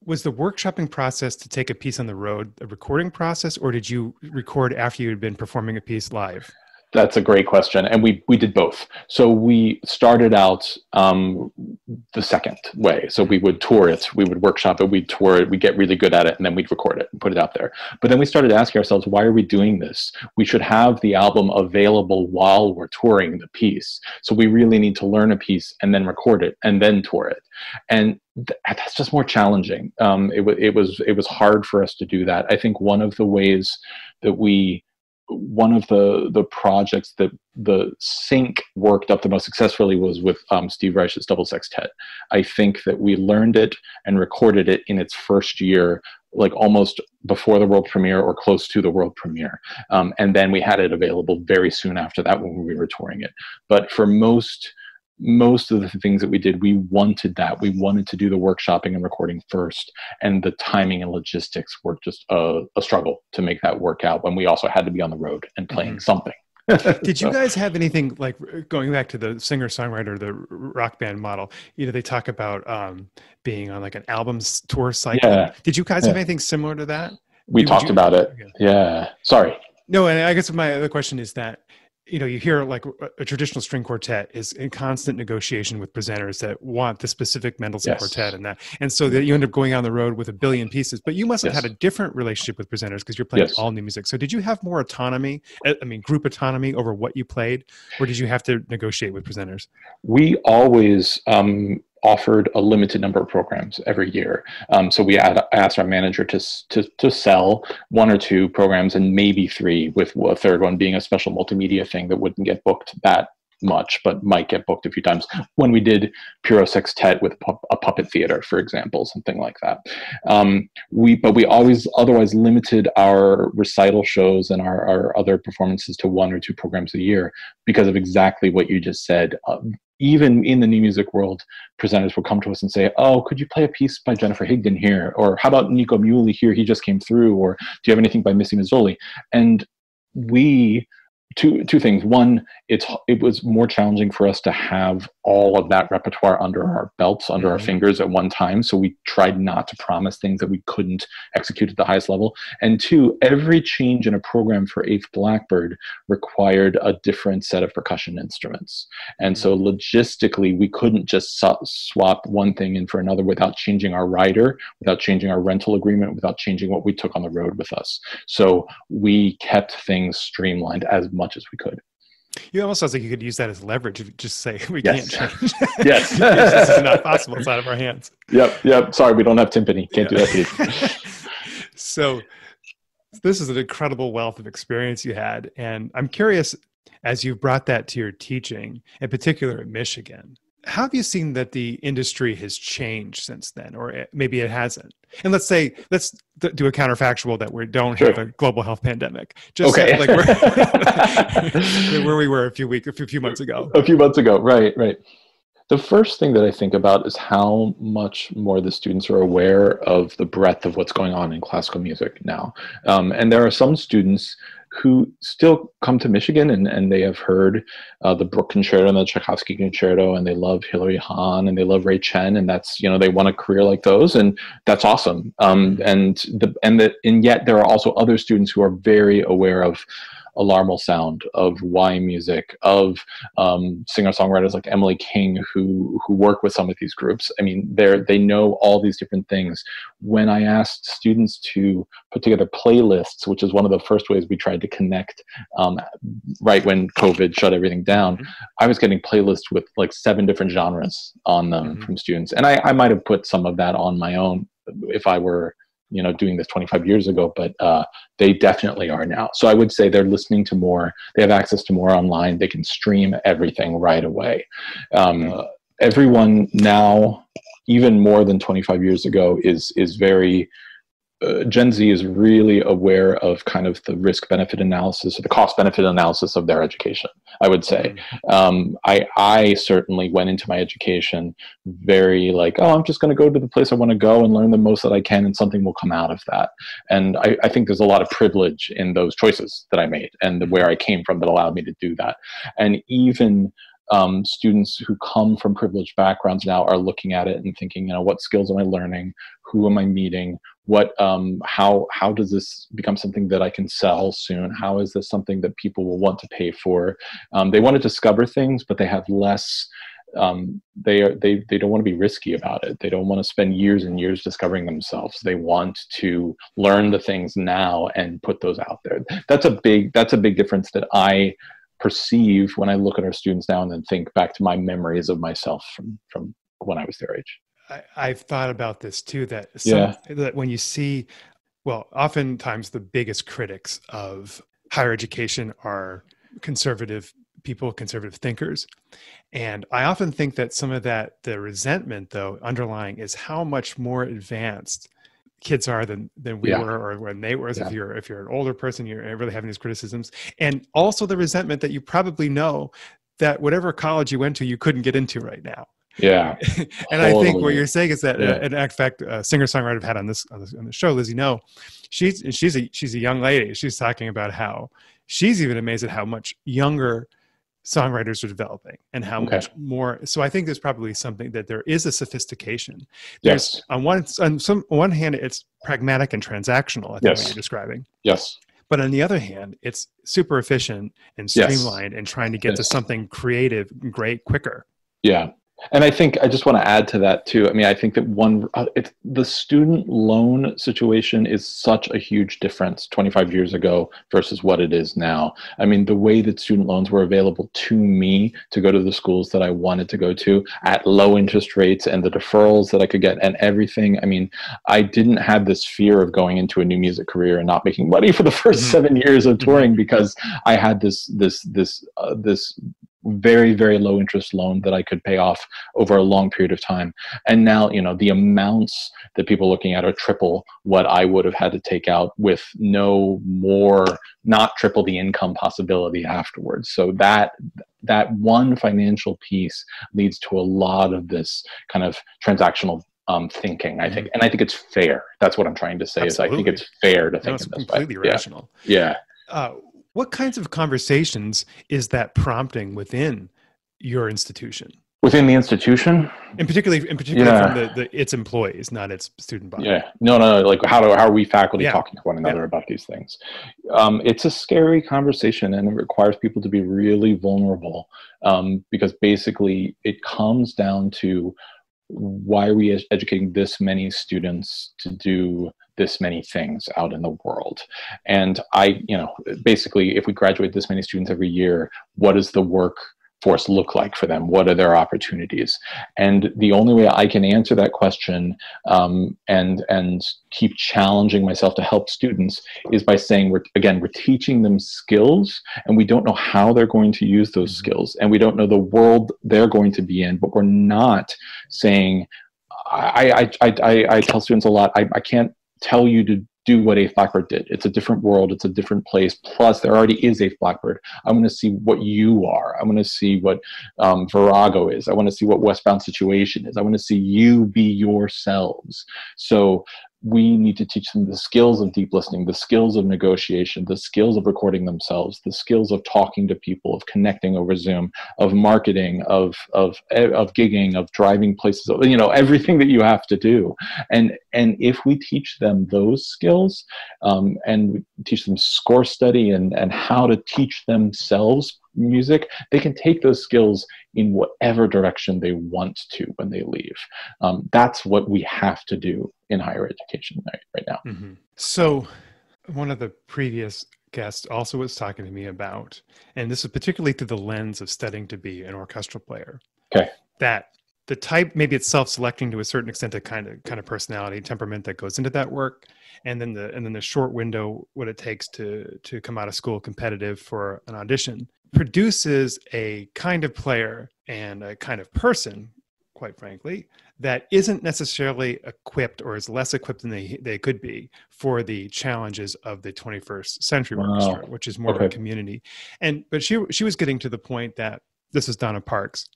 was the workshopping process to take a piece on the road a recording process, or did you record after you had been performing a piece live? That's a great question. And we did both. So we started out the second way. So we would tour it, we would workshop it, we'd tour it, we'd get really good at it, and then we'd record it and put it out there. But then we started asking ourselves, why are we doing this? We should have the album available while we're touring the piece. So we really need to learn a piece and then record it and then tour it. And that's just more challenging. It was hard for us to do that. I think one of the ways that one of the projects that the sync worked up the most successfully was with Steve Reich's Double Sextet. I think that we learned it and recorded it in its first year, like almost before the world premiere or close to the world premiere. And then we had it available very soon after that when we were touring it. But for most of the things that we did, we wanted to do the workshopping and recording first, and the timing and logistics were just a struggle to make that work out when we also had to be on the road and playing something. Did you guys have anything, like going back to the singer-songwriter, the rock band model, you know, they talk about being on like an album tour cycle. Yeah. Did you guys have anything similar to that? We talked about it. Okay. Yeah. Sorry. No, and I guess my other question is that, you know, you hear like a traditional string quartet is in constant negotiation with presenters that want the specific Mendelssohn quartet and that. And so that you end up going on the road with a billion pieces, but you must have had a different relationship with presenters because you're playing all new music. So did you have more autonomy, group autonomy over what you played, or did you have to negotiate with presenters? We always offered a limited number of programs every year. So we asked our manager to sell 1 or 2 programs and maybe 3, with a third one being a special multimedia thing that wouldn't get booked that much, but might get booked a few times. When we did Puro Sextet with a puppet theater, for example, something like that. But we always otherwise limited our recital shows and our other performances to 1 or 2 programs a year because of exactly what you just said. Even in the new music world, presenters will come to us and say, oh, could you play a piece by Jennifer Higdon here? Or how about Nico Muhly here? He just came through. Or do you have anything by Missy Mazzoli? And we two things. One, it was more challenging for us to have all of that repertoire under our belts, under our fingers at one time. So we tried not to promise things that we couldn't execute at the highest level. And two, every change in a program for Eighth Blackbird required a different set of percussion instruments. And so logistically, we couldn't just swap one thing in for another without changing our rider, without changing our rental agreement, without changing what we took on the road with us. So we kept things streamlined as much as we could. You almost sounds like you could use that as leverage. If you just say we Yes. can't change. Yes. This is not possible. It's out of our hands. Yep. Sorry, we don't have timpani. Can't do that to you. So this is an incredible wealth of experience you had. And I'm curious, as you've brought that to your teaching, in particular at Michigan, how have you seen that the industry has changed since then? Or maybe it hasn't. And let's do a counterfactual that we don't have a global health pandemic. Just okay. like where we were a few months ago. A few months ago, right. The first thing that I think about is how much more the students are aware of the breadth of what's going on in classical music now. And there are some students who still come to Michigan and they have heard the Bruch Concerto and the Tchaikovsky Concerto, and they love Hilary Hahn and they love Ray Chen, and that's, they want a career like those, and that's awesome. And yet there are also other students who are very aware of Alarmal Sound, of Y music, of singer-songwriters like Emily King who work with some of these groups. I mean, they know all these different things. When I asked students to put together playlists, which is one of the first ways we tried to connect right when COVID shut everything down, I was getting playlists with like 7 different genres on them from students. And I might have put some of that on my own if I were doing this 25 years ago, but they definitely are now. So I would say they're listening to more, they have access to more online, they can stream everything right away. Everyone now, even more than 25 years ago, is very, Gen Z is really aware of kind of the risk-benefit analysis or the cost-benefit analysis of their education, I would say. I certainly went into my education very like, I'm just going to go to the place I want to go and learn the most that I can, and something will come out of that. And I think there's a lot of privilege in those choices that I made and where I came from that allowed me to do that. And even students who come from privileged backgrounds now are looking at it and thinking, what skills am I learning? Who am I meeting? How does this become something that I can sell soon? How is this something that people will want to pay for? They want to discover things, but they have less. They don't want to be risky about it. They don't want to spend years and years discovering themselves. They want to learn the things now and put those out there. That's a big difference that I perceive when I look at our students now and then think back to my memories of myself from when I was their age. I've thought about this too, that when you see, oftentimes the biggest critics of higher education are conservative people, conservative thinkers. And I often think that some of the resentment though underlying is how much more advanced kids are than we were, or when they were. If you're an older person, you're really having these criticisms, and also the resentment that you probably know that whatever college you went to, you couldn't get into right now. Yeah. And I think what you're saying is that, in fact, a singer-songwriter I've had on the show, Lizzie No, she's a young lady. She's talking about how she's even amazed at how much younger songwriters are developing and how much more. So I think there's probably something that there is a sophistication. There's on one hand, it's pragmatic and transactional, I think what you're describing. Yes. But on the other hand, it's super efficient and streamlined and trying to get to something creative and great quicker. Yeah. And I think I just want to add to that too. I mean, I think that the student loan situation is such a huge difference 25 years ago versus what it is now. I mean, the way that student loans were available to me to go to the schools that I wanted to go to at low interest rates, and the deferrals that I could get and everything. I mean, I didn't have this fear of going into a new music career and not making money for the first 7 years of touring because I had this very, very low interest loan that I could pay off over a long period of time. And now, the amounts that people are looking at are triple what I would have had to take out with not triple the income possibility afterwards. So that one financial piece leads to a lot of this kind of transactional thinking, I think. And I think it's fair. That's what I'm trying to say. Absolutely. Is I think it's fair to think in this way. Completely rational. Yeah. What kinds of conversations is that prompting within your institution? Within the institution? In particular from its employees, not its student body. Yeah. No. Like how are we faculty talking to one another Yeah. about these things? It's a scary conversation, and it requires people to be really vulnerable, because basically it comes down to, why are we educating this many students to do this many things out in the world? And basically, if we graduate this many students every year, what does the workforce look like for them? What are their opportunities? And the only way I can answer that question, and keep challenging myself to help students, is by saying, we're teaching them skills, and we don't know how they're going to use those skills, and we don't know the world they're going to be in. But we're not saying, I tell students a lot, I can't tell you to do what Eighth Blackbird did. It's a different world. It's a different place. Plus, there already is Eighth Blackbird. I want to see what you are. I want to see what Virago is. I want to see what Westbound Situation is. I want to see you be yourselves. So we need to teach them the skills of deep listening, the skills of negotiation, the skills of recording themselves, the skills of talking to people, of connecting over Zoom, of marketing, of gigging, of driving places, everything that you have to do. And if we teach them those skills, and we teach them score study and how to teach themselves music, they can take those skills in whatever direction they want to when they leave. That's what we have to do in higher education right now. Mm-hmm. So one of the previous guests also was talking to me about, and this is particularly through the lens of studying to be an orchestral player, that the type, maybe it's self-selecting to a certain extent, a kind of personality, temperament that goes into that work, and then the short window, what it takes to come out of school competitive for an audition, produces a kind of player and a kind of person, quite frankly, that isn't necessarily equipped, or is less equipped than they could be, for the challenges of the 21st century orchestra, which is more of a community. But she was getting to the point that, this is Donna Parks,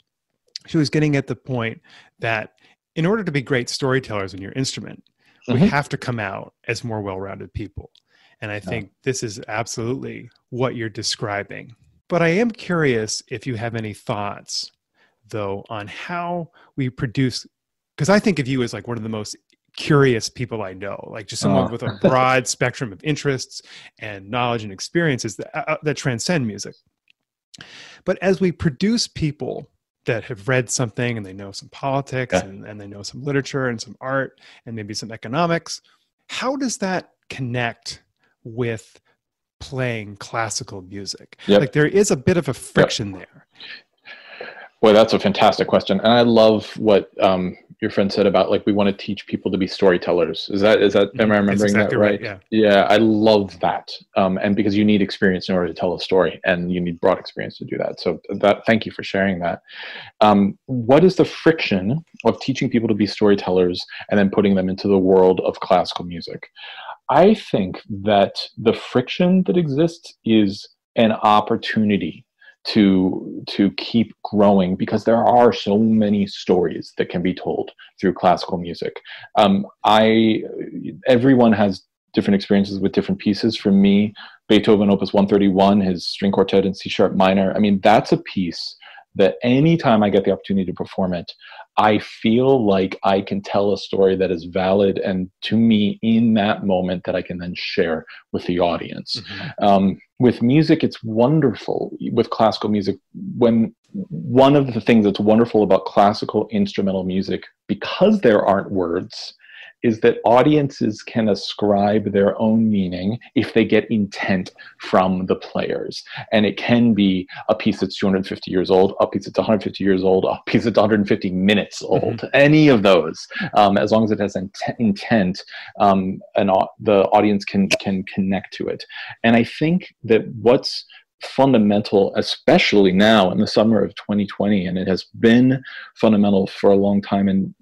she was getting at the point that in order to be great storytellers in your instrument, we have to come out as more well-rounded people. And I think this is absolutely what you're describing. But I am curious if you have any thoughts, though, on how we produce, because I think of you as like one of the most curious people I know, like just someone with a broad spectrum of interests and knowledge and experiences that transcend music. But as we produce people that have read something and they know some politics and they know some literature and some art and maybe some economics, how does that connect with playing classical music? Like there is a bit of a friction there. Well, that's a fantastic question. And I love what your friend said about, like, we want to teach people to be storytellers. Is that am I remembering exactly that right? Yeah, I love that. And because you need experience in order to tell a story, and you need broad experience to do that. So thank you for sharing that. What is the friction of teaching people to be storytellers and then putting them into the world of classical music? I think that the friction that exists is an opportunity to keep growing, because there are so many stories that can be told through classical music. Everyone has different experiences with different pieces. For me, Beethoven Opus 131, his string quartet in C sharp minor, I mean, that's a piece that anytime I get the opportunity to perform it, I feel like I can tell a story that is valid and to me in that moment that I can then share with the audience. With music, it's wonderful. With classical music, when one of the things that's wonderful about classical instrumental music, because there aren't words, is that audiences can ascribe their own meaning if they get intent from the players. And it can be a piece that's 250 years old, a piece that's 150 years old, a piece that's 150 minutes old, any of those. As long as it has intent, the audience can connect to it. And I think that what's fundamental, especially now in the summer of 2020, and it has been fundamental for a long time, and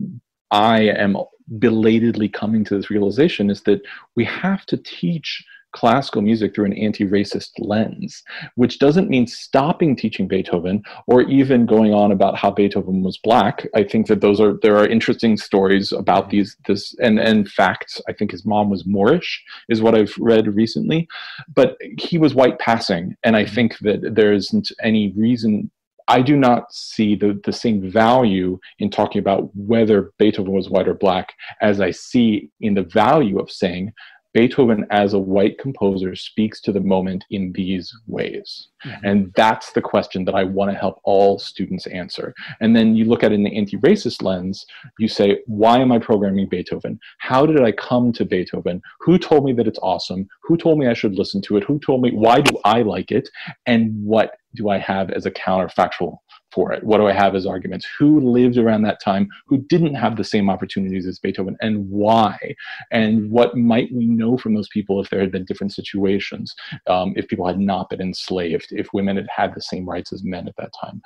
I am belatedly coming to this realization, is that we have to teach classical music through an anti-racist lens, which doesn't mean stopping teaching Beethoven or even going on about how Beethoven was black. I think that there are interesting stories about this and facts. I think his mom was Moorish, is what I've read recently, but he was white passing, and I think that there isn't any reason. I do not see the same value in talking about whether Beethoven was white or black as I see in the value of saying Beethoven as a white composer speaks to the moment in these ways. And that's the question that I want to help all students answer. And then you look at it in the anti-racist lens, you say, why am I programming Beethoven? How did I come to Beethoven? Who told me that it's awesome? Who told me I should listen to it? Who told me, why do I like it? And what do I have as a counterfactual for it? What do I have as arguments? Who lived around that time who didn't have the same opportunities as Beethoven, and why? And what might we know from those people if there had been different situations, if people had not been enslaved, if women had had the same rights as men at that time?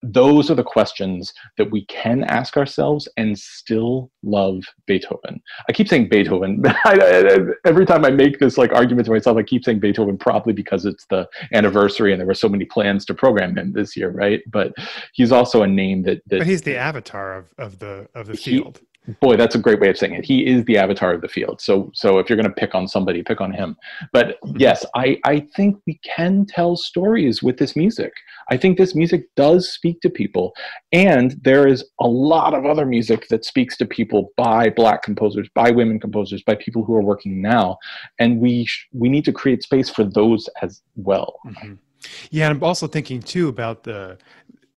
Those are the questions that we can ask ourselves and still love Beethoven. I keep saying Beethoven. Every time I make this argument to myself, I keep saying Beethoven, probably because it's the anniversary and there were so many plans to program him this year, right? But he's also a name that but he's the avatar of the field. Boy, that's a great way of saying it. He is the avatar of the field. So if you're going to pick on somebody, pick on him. But yes, I think we can tell stories with this music. I think this music does speak to people. And there is a lot of other music that speaks to people by Black composers, by women composers, by people who are working now. And we need to create space for those as well. Yeah, and I'm also thinking too about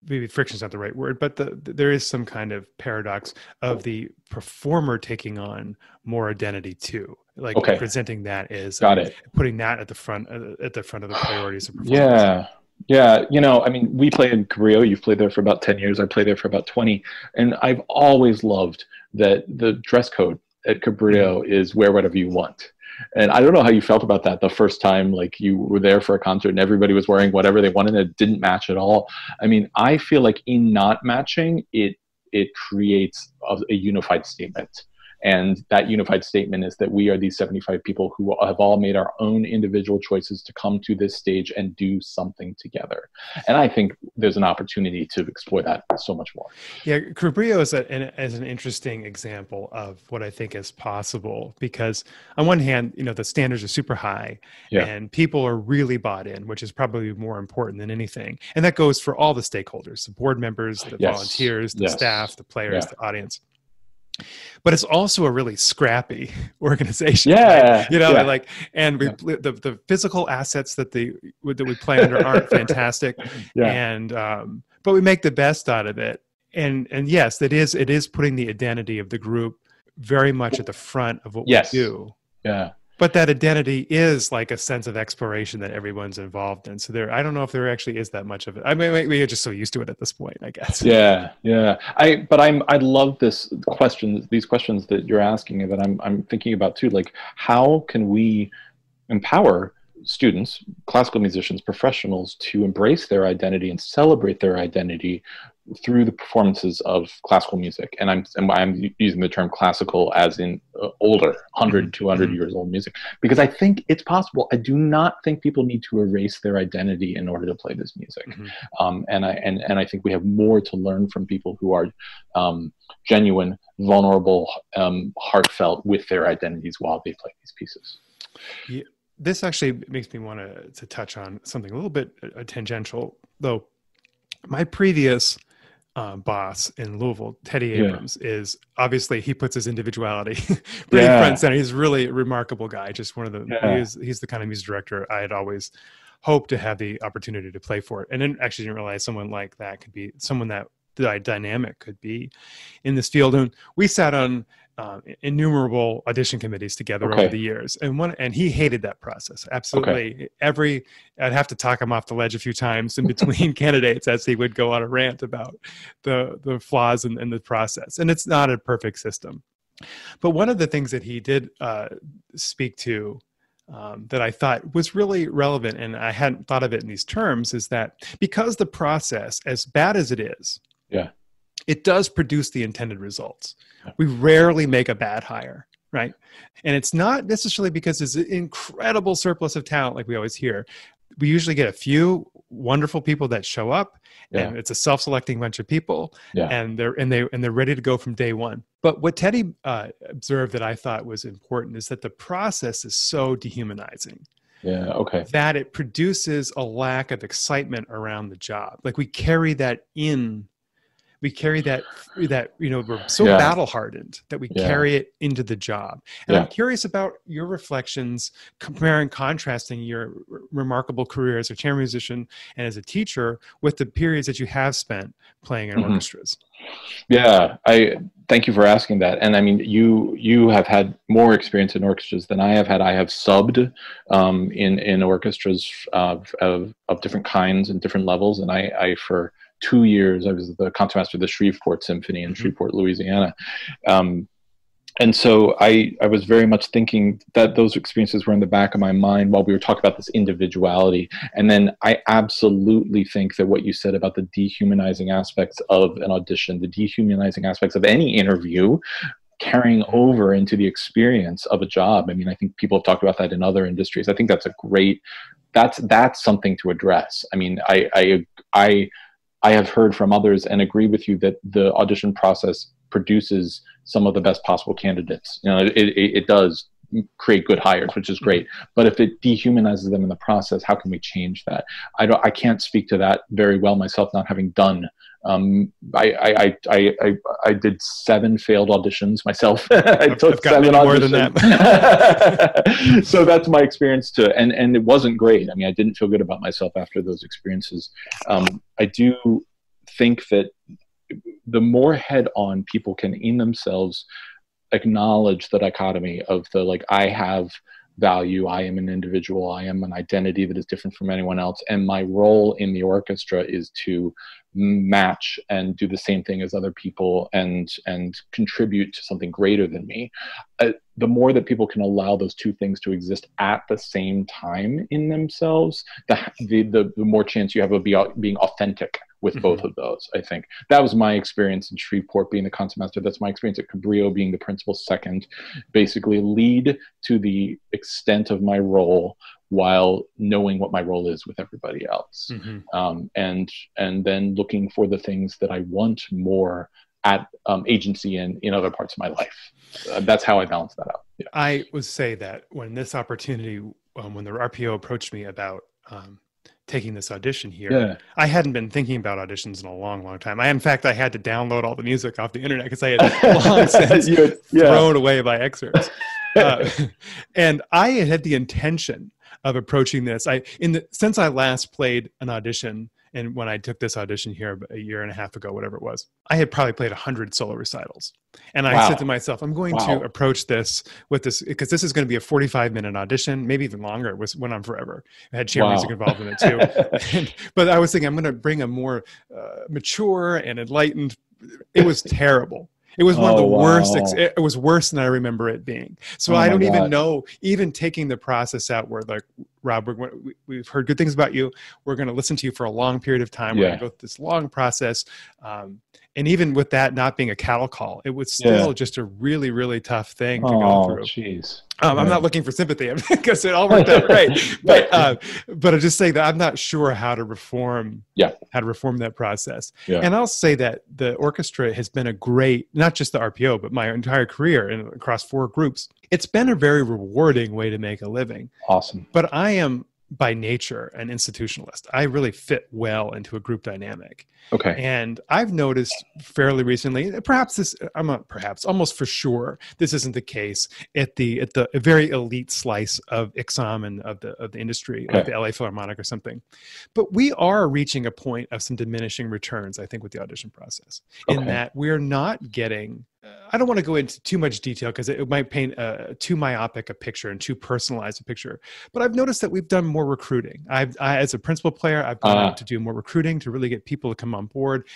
maybe friction is not the right word, but there is some kind of paradox of the performer taking on more identity too, presenting that as putting that at the front of the priorities of performance. Yeah. We play in Cabrillo. You've played there for about 10 years. I played there for about 20. And I've always loved that the dress code at Cabrillo is wear whatever you want. And I don't know how you felt about that the first time, you were there for a concert and everybody was wearing whatever they wanted and it didn't match at all. I mean, I feel like in not matching, it creates a unified statement. And that unified statement is that we are these 75 people who have all made our own individual choices to come to this stage and do something together. And I think there's an opportunity to explore that so much more. Yeah, Cabrillo is an interesting example of what I think is possible, because on one hand, the standards are super high and people are really bought in, which is probably more important than anything. And that goes for all the stakeholders, the board members, the volunteers, the staff, the players, the audience. But it's also a really scrappy organization. And the physical assets that we play under aren't fantastic. And but we make the best out of it. And yes, it is putting the identity of the group very much at the front of what we do. But that identity is like a sense of exploration that everyone's involved in. So I don't know if there actually is that much of it. I mean, we're just so used to it at this point, I guess. I love these questions that you're asking and that I'm thinking about too. How can we empower students, classical musicians, professionals, to embrace their identity and celebrate their identity through the performances of classical music? And I'm using the term classical as in older, 100, 200 years old music, because I think it's possible. I do not think people need to erase their identity in order to play this music. And I think we have more to learn from people who are genuine, vulnerable, heartfelt with their identities while they play these pieces. Yeah. This actually makes me want to touch on something a little bit tangential, though. My previous boss in Louisville, Teddy Abrams, is obviously, he puts his individuality pretty front and center. He's really a remarkable guy. Just one of the, he's the kind of music director I had always hoped to have the opportunity to play for. And then actually didn't realize someone like that could be someone that the dynamic could be in this field. And we sat on innumerable audition committees together over the years, and he hated that process absolutely. I'd have to talk him off the ledge a few times in between candidates as he would go on a rant about the flaws in the process. And it's not a perfect system, but one of the things that he did speak to that I thought was really relevant, and I hadn't thought of it in these terms, is that because the process, as bad as it is, it does produce the intended results. We rarely make a bad hire, right? And it's not necessarily because there's an incredible surplus of talent like we always hear. We usually get a few wonderful people that show up, and it's a self-selecting bunch of people, and they're ready to go from day one. But what Teddy observed that I thought was important is that the process is so dehumanizing. Yeah. Okay. That it produces a lack of excitement around the job. Like we carry that in. We carry that, we're so battle hardened that we carry it into the job. And I'm curious about your reflections, comparing, contrasting your remarkable career as a chamber musician and as a teacher with the periods that you have spent playing in orchestras. Yeah, I thank you for asking that. And I mean, you have had more experience in orchestras than I have had. I have subbed in orchestras of different kinds and different levels, and I for 2 years I was the concertmaster of the Shreveport Symphony in Shreveport, Louisiana. And so I was very much thinking that those experiences were in the back of my mind while we were talking about this individuality. And then I absolutely think that what you said about the dehumanizing aspects of an audition, the dehumanizing aspects of any interview, carrying over into the experience of a job. I mean, I think people have talked about that in other industries. I think that's a great, that's something to address. I mean, I have heard from others and agree with you that the audition process produces some of the best possible candidates. You know, it does create good hires, which is great. But if it dehumanizes them in the process, how can we change that? I can't speak to that very well myself, not having done. I did 7 failed auditions myself. I've got 7 auditions. More than that. So that's my experience too, and it wasn't great. I mean, I didn't feel good about myself after those experiences. I do think that the more head-on people can in themselves acknowledge the dichotomy of the, like, I have value, I am an individual, I am an identity that is different from anyone else, and my role in the orchestra is to match and do the same thing as other people and contribute to something greater than me. The more that people can allow those two things to exist at the same time in themselves, the more chance you have of being authentic with both of those. I think that was my experience in Shreveport being the concertmaster. That's my experience at Cabrillo being the principal second. Basically lead to the extent of my role while knowing what my role is with everybody else. And then looking for the things that I want more at agency in other parts of my life. That's how I balance that out. Yeah. I would say that when this opportunity, when the RPO approached me about taking this audition here, I hadn't been thinking about auditions in a long, long time. In fact, I had to download all the music off the internet because I had long since thrown away by excerpts. And I had the intention of approaching this. Since I last played an audition, and when I took this audition here a year and a half ago, whatever it was, I had probably played 100 solo recitals. And I said to myself, I'm going to approach this with this, because this is going to be a 45-minute audition, maybe even longer. It went on forever. I had chamber music involved in it too. But I was thinking, I'm going to bring a more mature and enlightened. It was terrible. It was one of the worst. It was worse than I remember it being. So I don't even know, even taking the process out where, like, Rob, we've heard good things about you. We're going to listen to you for a long period of time. We're going to go through this long process. And even with that not being a cattle call, it was still just a really, really tough thing to go through. Jeez. I'm not looking for sympathy because it all worked out right. But I'm just saying that I'm not sure how to reform that process. And I'll say that the orchestra has been a great, not just the RPO, but my entire career and across 4 groups. It's been a very rewarding way to make a living. Awesome. But I am by nature an institutionalist. I really fit well into a group dynamic. Okay. And I've noticed fairly recently, almost for sure, this isn't the case at the very elite slice of IXOM and of the industry, like the LA Philharmonic or something. But we are reaching a point of some diminishing returns, I think, with the audition process, in that we're not getting. I don't want to go into too much detail because it might paint too myopic a picture and too personalized a picture. But I've noticed that we've done more recruiting. I as a principal player, I've gone out to do more recruiting to really get people to come on board.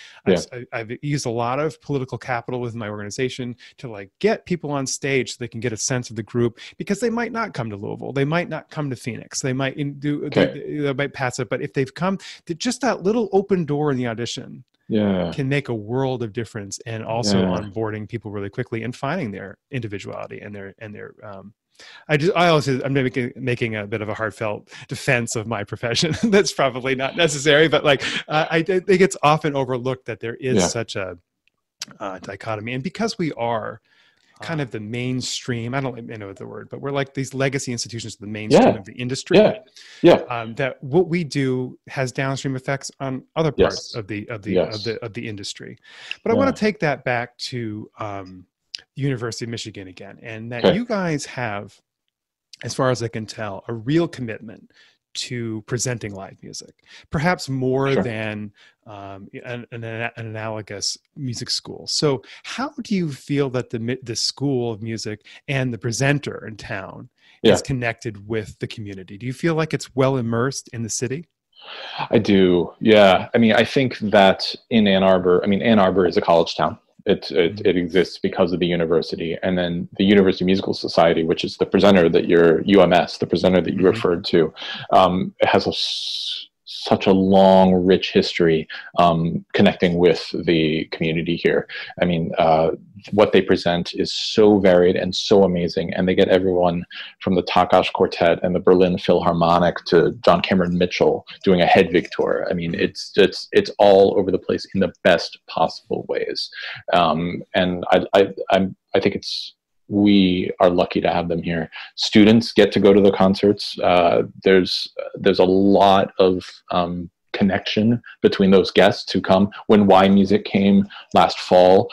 I've used a lot of political capital within my organization to, like, get people on stage so they can get a sense of the group, because they might not come to Louisville, they might not come to Phoenix, they might they might pass it. But if they've come, just that little open door in the audition Yeah. can make a world of difference, and also Yeah. onboarding people really quickly and finding their individuality and their I also, I'm making a bit of a heartfelt defense of my profession. That's probably not necessary, but like, I think it's often overlooked that there is Yeah. such a dichotomy. And because we are kind of the mainstream, I don't know the word, but we're like these legacy institutions, the mainstream of the industry. That what we do has downstream effects on other parts of the industry. But I want to take that back to University of Michigan again, and that you guys have, as far as I can tell, a real commitment to presenting live music, perhaps more than an analogous music school. So how do you feel that the school of music and the presenter in town is connected with the community? Do you feel like it's well immersed in the city? I do. Yeah. I mean, I think that in Ann Arbor, Ann Arbor is a college town. It exists because of the university, and then the University Musical Society, which is the presenter that UMS, the presenter that you referred to, has such a long, rich history connecting with the community here. I mean, what they present is so varied and so amazing, and they get everyone from the Takash Quartet and the Berlin Philharmonic to John Cameron Mitchell doing a Hedwig tour. I mean, it's all over the place in the best possible ways, and I think we are lucky to have them here. Students get to go to the concerts. There's a lot of connection between those guests who come. When Y Music came last fall,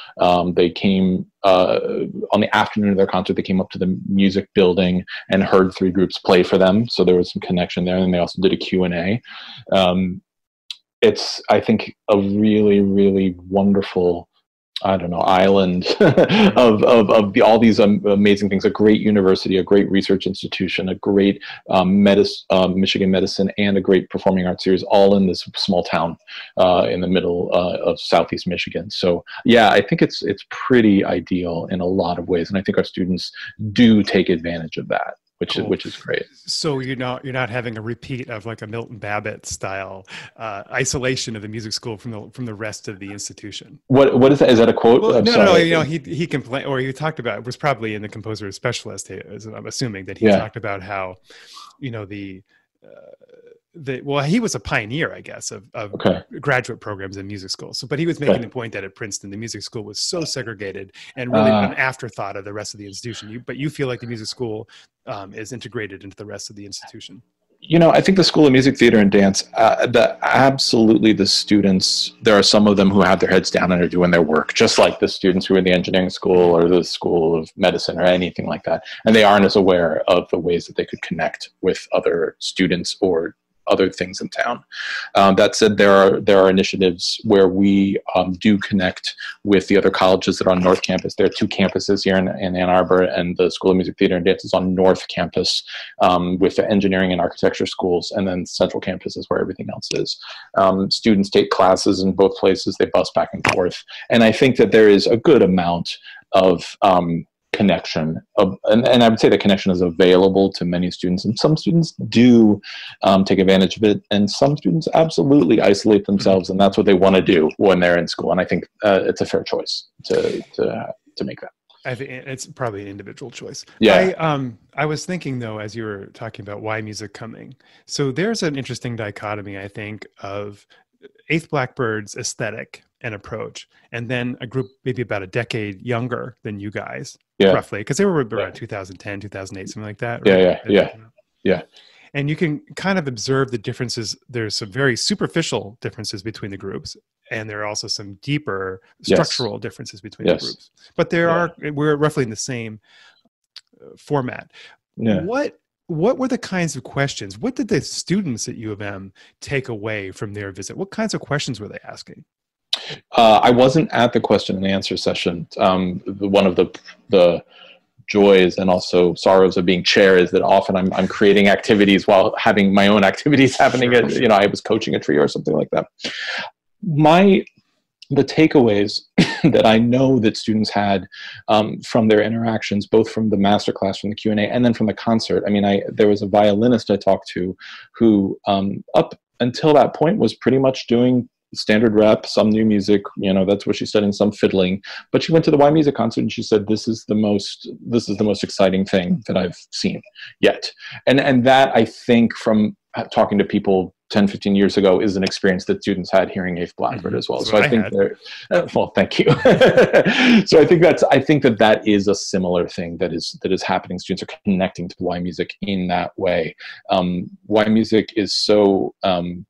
they came on the afternoon of their concert. They came up to the music building and heard 3 groups play for them. So there was some connection there. And they also did a Q&A. It's, I think, a really, really wonderful, I don't know, island of all these amazing things. A great university, a great research institution, a great Michigan medicine, and a great performing arts series, all in this small town in the middle of Southeast Michigan. So yeah, I think it's pretty ideal in a lot of ways, and I think our students do take advantage of that, which is great. So you're not having a repeat of like a Milton Babbitt style isolation of the music school from the rest of the institution. What is that? Is that a quote? Well, no. You know, he complained, or he talked about, it was probably in the Composer Specialist. I'm assuming that he talked about how, you know, well, he was a pioneer, I guess, of graduate programs in music schools. So, but he was making the point that at Princeton, the music school was so segregated and really an afterthought of the rest of the institution. But you feel like the music school is integrated into the rest of the institution. You know, I think the School of Music, Theater, and Dance, absolutely the students, there are some of them who have their heads down and are doing their work, just like the students who are in the engineering school or the School of Medicine or anything like that. And they aren't as aware of the ways that they could connect with other students or other things in town. That said, there are initiatives where we do connect with the other colleges that are on North Campus. There are 2 campuses here in Ann Arbor, and the School of Music, Theater, and Dance is on North Campus with the engineering and architecture schools, and then Central Campus is where everything else is. Students take classes in both places. They bus back and forth. And I think that there is a good amount of connection and I would say the connection is available to many students, and some students do take advantage of it, and some students absolutely isolate themselves, and that's what they want to do when they're in school. And I think it's a fair choice to make that. I think it's probably an individual choice. Yeah. I was thinking though, as you were talking about Y Music coming, so there's an interesting dichotomy, I think, of Eighth Blackbird's aesthetic and approach, and then a group maybe about a decade younger than you guys, roughly, because they were around 2010, 2008, something like that. Right? Yeah. And you can kind of observe the differences. There's some very superficial differences between the groups, and there are also some deeper structural differences between the groups. But we're roughly in the same format. Yeah. What were the kinds of questions? What did the students at U of M take away from their visit? What kinds of questions were they asking? I wasn't at the question and answer session. One of the joys and also sorrows of being chair is that often I'm creating activities while having my own activities happening. You know, I was coaching a trio or something like that. The takeaways that I know that students had from their interactions, both from the masterclass, from the Q&A, and then from the concert. I mean, there was a violinist I talked to who up until that point was pretty much doing standard rep, some new music, that's what she's studying, some fiddling. But she went to the Y Music concert and she said, this is the most exciting thing that I've seen yet. And that, I think, from talking to people 10, 15 years ago, is an experience that students had hearing Eighth Blackbird as well. That's so I think well, thank you. So I think that is a similar thing that is happening. Students are connecting to Y Music in that way. Y Music is so, first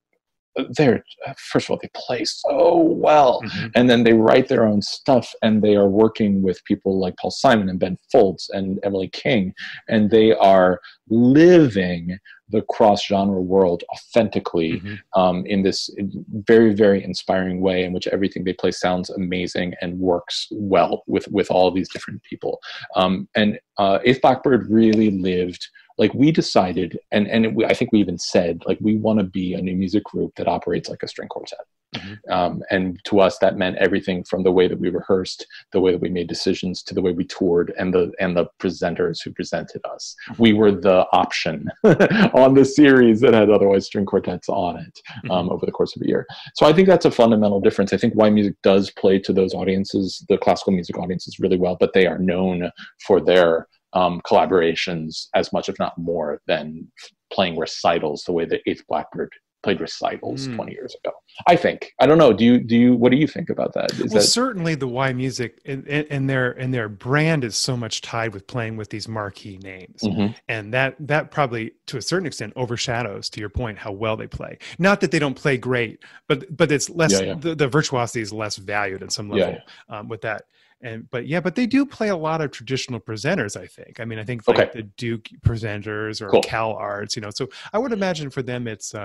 of all, they play so well, and then they write their own stuff, and they are working with people like Paul Simon and Ben Folds and Emily King, and they are living the cross-genre world authentically, in this very, very inspiring way in which everything they play sounds amazing and works well with all of these different people. And Eighth Blackbird really lived, like, we decided, I think we even said, like, we want to be a new music group that operates like a string quartet. And to us, that meant everything from the way that we rehearsed, the way that we made decisions, to the way we toured, and the presenters who presented us. We were the option on the series that had otherwise string quartets on it over the course of a year. So I think that's a fundamental difference. I think Y Music does play to those audiences, the classical music audiences, really well, but they are known for their collaborations as much, if not more, than playing recitals the way that Eighth Blackbird played recitals 20 years ago. I think. I don't know. Do you? What do you think about that? Certainly the Y Music and their brand is so much tied with playing with these marquee names, and that probably to a certain extent overshadows, to your point, how well they play. Not that they don't play great, but it's less. The virtuosity is less valued at some level with that. But they do play a lot of traditional presenters, I think. I mean, I think like the Duke presenters or Cal Arts, so I would imagine for them it's,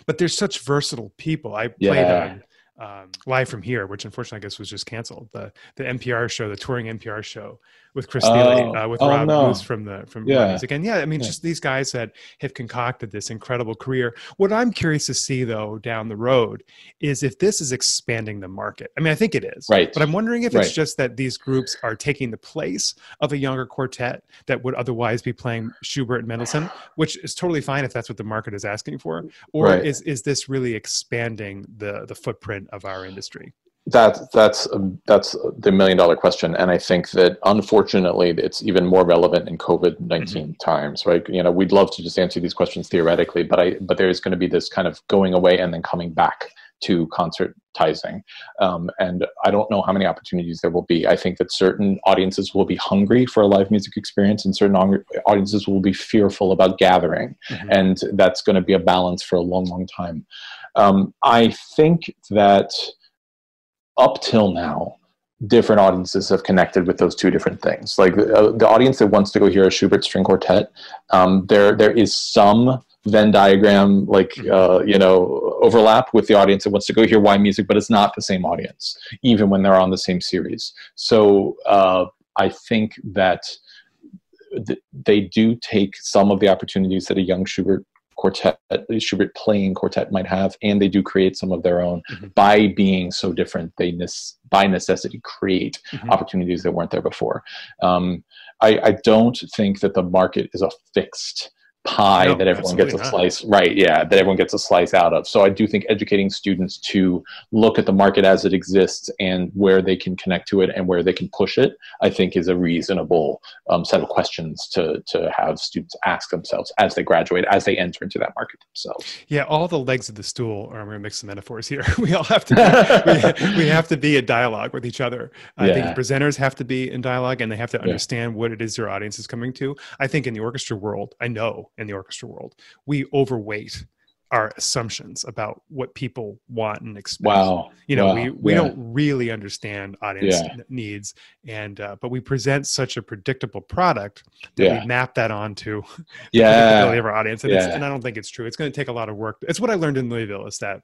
but they're such versatile people. I played on Live From Here, which unfortunately I guess was just canceled. The NPR show, the touring NPR show with Chris Thiele, with Rob Booth from Music. And I mean, just these guys that have concocted this incredible career. What I'm curious to see, though, down the road is if this is expanding the market. I mean, I think it is. Right. But I'm wondering if it's just that these groups are taking the place of a younger quartet that would otherwise be playing Schubert and Mendelssohn, which is totally fine if that's what the market is asking for. Or is this really expanding the footprint of our industry? That's the million-dollar question, and I think that unfortunately it's even more relevant in COVID-19 times, right? We'd love to just answer these questions theoretically, but there's going to be this kind of going away and then coming back to concertizing, and I don't know how many opportunities there will be. I think that certain audiences will be hungry for a live music experience, and certain audiences will be fearful about gathering, and that's going to be a balance for a long, long time. I think that up till now, different audiences have connected with those two different things. Like the audience that wants to go hear a Schubert string quartet, there is some Venn diagram, overlap with the audience that wants to go hear Y Music, but it's not the same audience, even when they're on the same series. So I think that they do take some of the opportunities that a young Schubert playing quartet might have, and they do create some of their own by being so different. They by necessity create opportunities that weren't there before. I don't think that the market is a fixed pie that everyone gets a slice, that everyone gets a slice out of. So I do think educating students to look at the market as it exists and where they can connect to it and where they can push it, I think is a reasonable set of questions to have students ask themselves as they graduate, as they enter into that market themselves. Yeah, all the legs of the stool, or I'm going to mix some metaphors here. We all have to we have to be in dialogue with each other. I think presenters have to be in dialogue, and they have to understand what it is their audience is coming to. I think in the orchestra world, in the orchestra world, we overweight our assumptions about what people want and expect. We don't really understand audience needs, and but we present such a predictable product that we map that onto the predictability of our audience, and I don't think it's true. It's going to take a lot of work. It's what I learned in Louisville, is that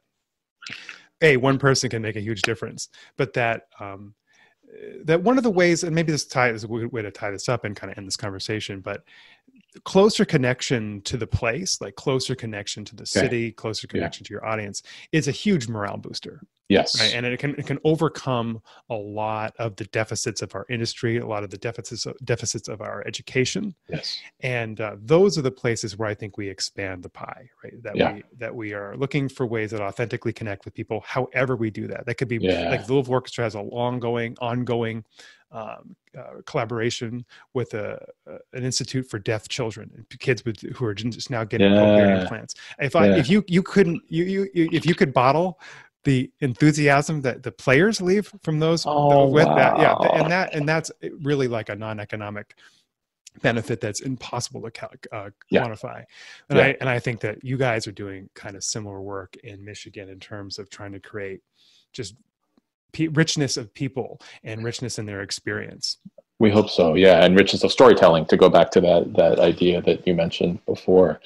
one person can make a huge difference, but that one of the ways, and maybe this is a good way to tie this up and kind of end this conversation, but closer connection to the place, like closer connection to the city, closer connection to your audience, is a huge morale booster. Yes. Right, and it can overcome a lot of the deficits of our industry, a lot of the deficits of our education. Yes. And those are the places where I think we expand the pie, right? That we are looking for ways that authentically connect with people. However, we do that. That could be like the Louisville Orchestra has a ongoing collaboration with an institute for deaf children and kids who are just now getting cochlear implants. If you could bottle the enthusiasm that the players leave from those that, and that's really like a non-economic benefit that's impossible to quantify. And I think that you guys are doing kind of similar work in Michigan in terms of trying to create just richness of people and richness in their experience. We hope so, yeah, and richness of storytelling, to go back to that idea that you mentioned before.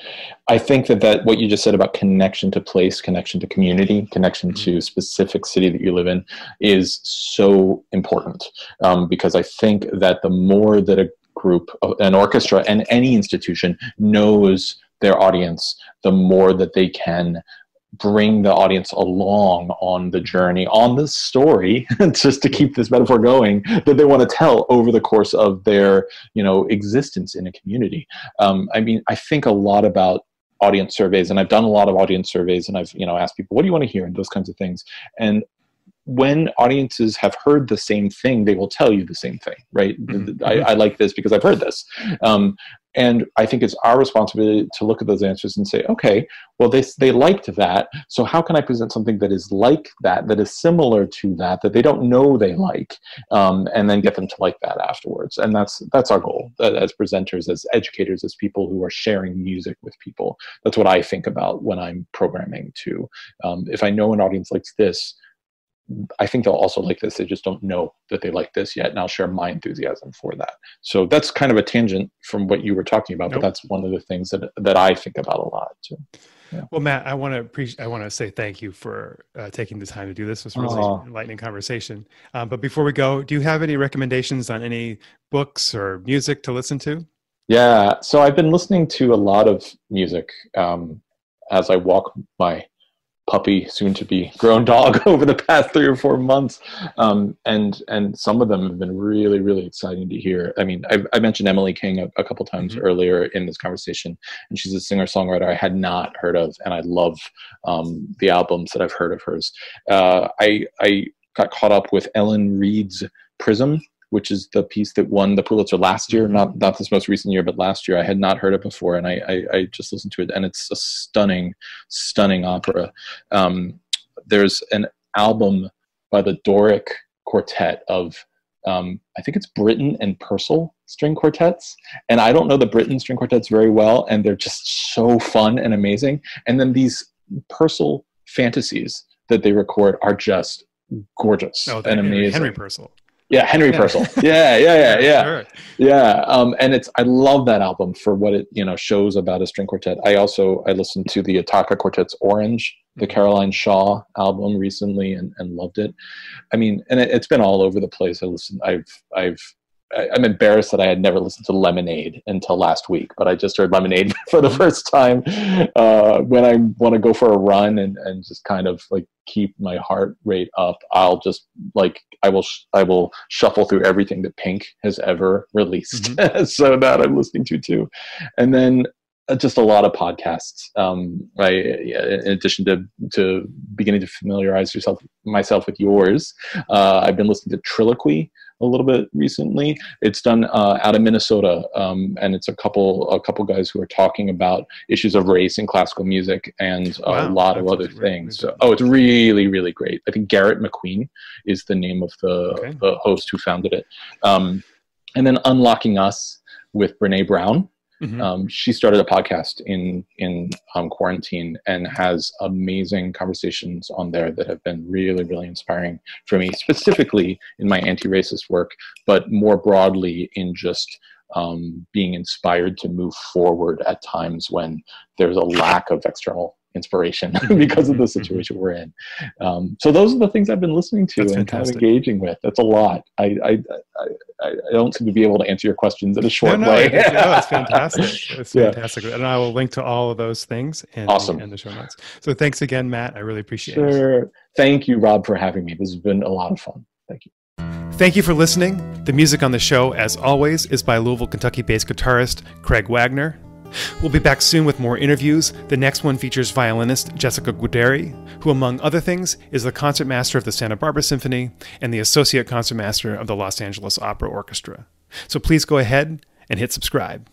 I think that what you just said about connection to place, connection to community, connection to specific city that you live in is so important, because I think that the more that a group, an orchestra, and any institution knows their audience, the more that they can bring the audience along on the journey, on the story, just to keep this metaphor going, that they want to tell over the course of their, existence in a community. I think a lot about audience surveys, and I've done a lot of audience surveys, and I've, asked people, what do you want to hear, and those kinds of things. And when audiences have heard the same thing, they will tell you the same thing, right? I like this because I've heard this. And I think it's our responsibility to look at those answers and say, okay, well, they liked that. So how can I present something that is like that is similar to that they don't know they like, and then get them to like that afterwards. And that's our goal as presenters, as educators, as people who are sharing music with people. That's what I think about when I'm programming too. If I know an audience likes this, I think they'll also like this. They just don't know that they like this yet, and I'll share my enthusiasm for that. So that's kind of a tangent from what you were talking about, but that's one of the things that I think about a lot too. Yeah. Well, Matt, I want to say thank you for taking the time to do this. It was really enlightening conversation. But before we go, do you have any recommendations on any books or music to listen to? Yeah, so I've been listening to a lot of music as I walk my puppy, soon to be grown dog, over the past 3 or 4 months, and some of them have been really, really exciting to hear. I mentioned Emily King a couple times earlier in this conversation, and she's a singer-songwriter I had not heard of, and I love the albums that I've heard of hers. I got caught up with Ellen Reid's Prism, which is the piece that won the Pulitzer last year, not this most recent year, but last year. I had not heard it before, and I just listened to it, and it's a stunning, stunning opera. There's an album by the Doric Quartet of, I think it's Britten and Purcell string quartets, and I don't know the Britten string quartets very well, and they're just so fun and amazing. And then these Purcell fantasies that they record are just gorgeous and amazing. Henry Purcell. Yeah, Henry Purcell. Yeah. Sure. Yeah. And I love that album for what it, shows about a string quartet. I listened to the Ataka Quartet's Orange, the Caroline Shaw album recently, and loved it. And it's been all over the place. I'm embarrassed that I had never listened to Lemonade until last week, but I just heard Lemonade for the first time when I want to go for a run and just kind of like keep my heart rate up. I'll just I will shuffle through everything that Pink has ever released. So that I'm listening to too. And then just a lot of podcasts. In addition to beginning to familiarize myself with yours, I've been listening to Triloquy a little bit recently. It's done out of Minnesota, and it's a couple guys who are talking about issues of race in classical music and a lot of other things. So, it's really, really great. I think Garrett McQueen is the name of the host who founded it. And then Unlocking Us with Brene Brown. She started a podcast in quarantine and has amazing conversations on there that have been really, really inspiring for me, specifically in my anti-racist work, but more broadly in just being inspired to move forward at times when there's a lack of external inspiration because of the situation we're in. So those are the things I've been listening to and kind of engaging with. That's a lot. I don't seem to be able to answer your questions in a short way. It's fantastic. It's fantastic. And I will link to all of those things in the show notes. So thanks again, Matt. I really appreciate it. Sure. Thank you, Rob, for having me. This has been a lot of fun. Thank you. Thank you for listening. The music on the show, as always, is by Louisville, Kentucky-based guitarist Craig Wagner. We'll be back soon with more interviews. The next one features violinist Jessica Guideri, who, among other things, is the concertmaster of the Santa Barbara Symphony and the associate concertmaster of the Los Angeles Opera Orchestra. So please go ahead and hit subscribe.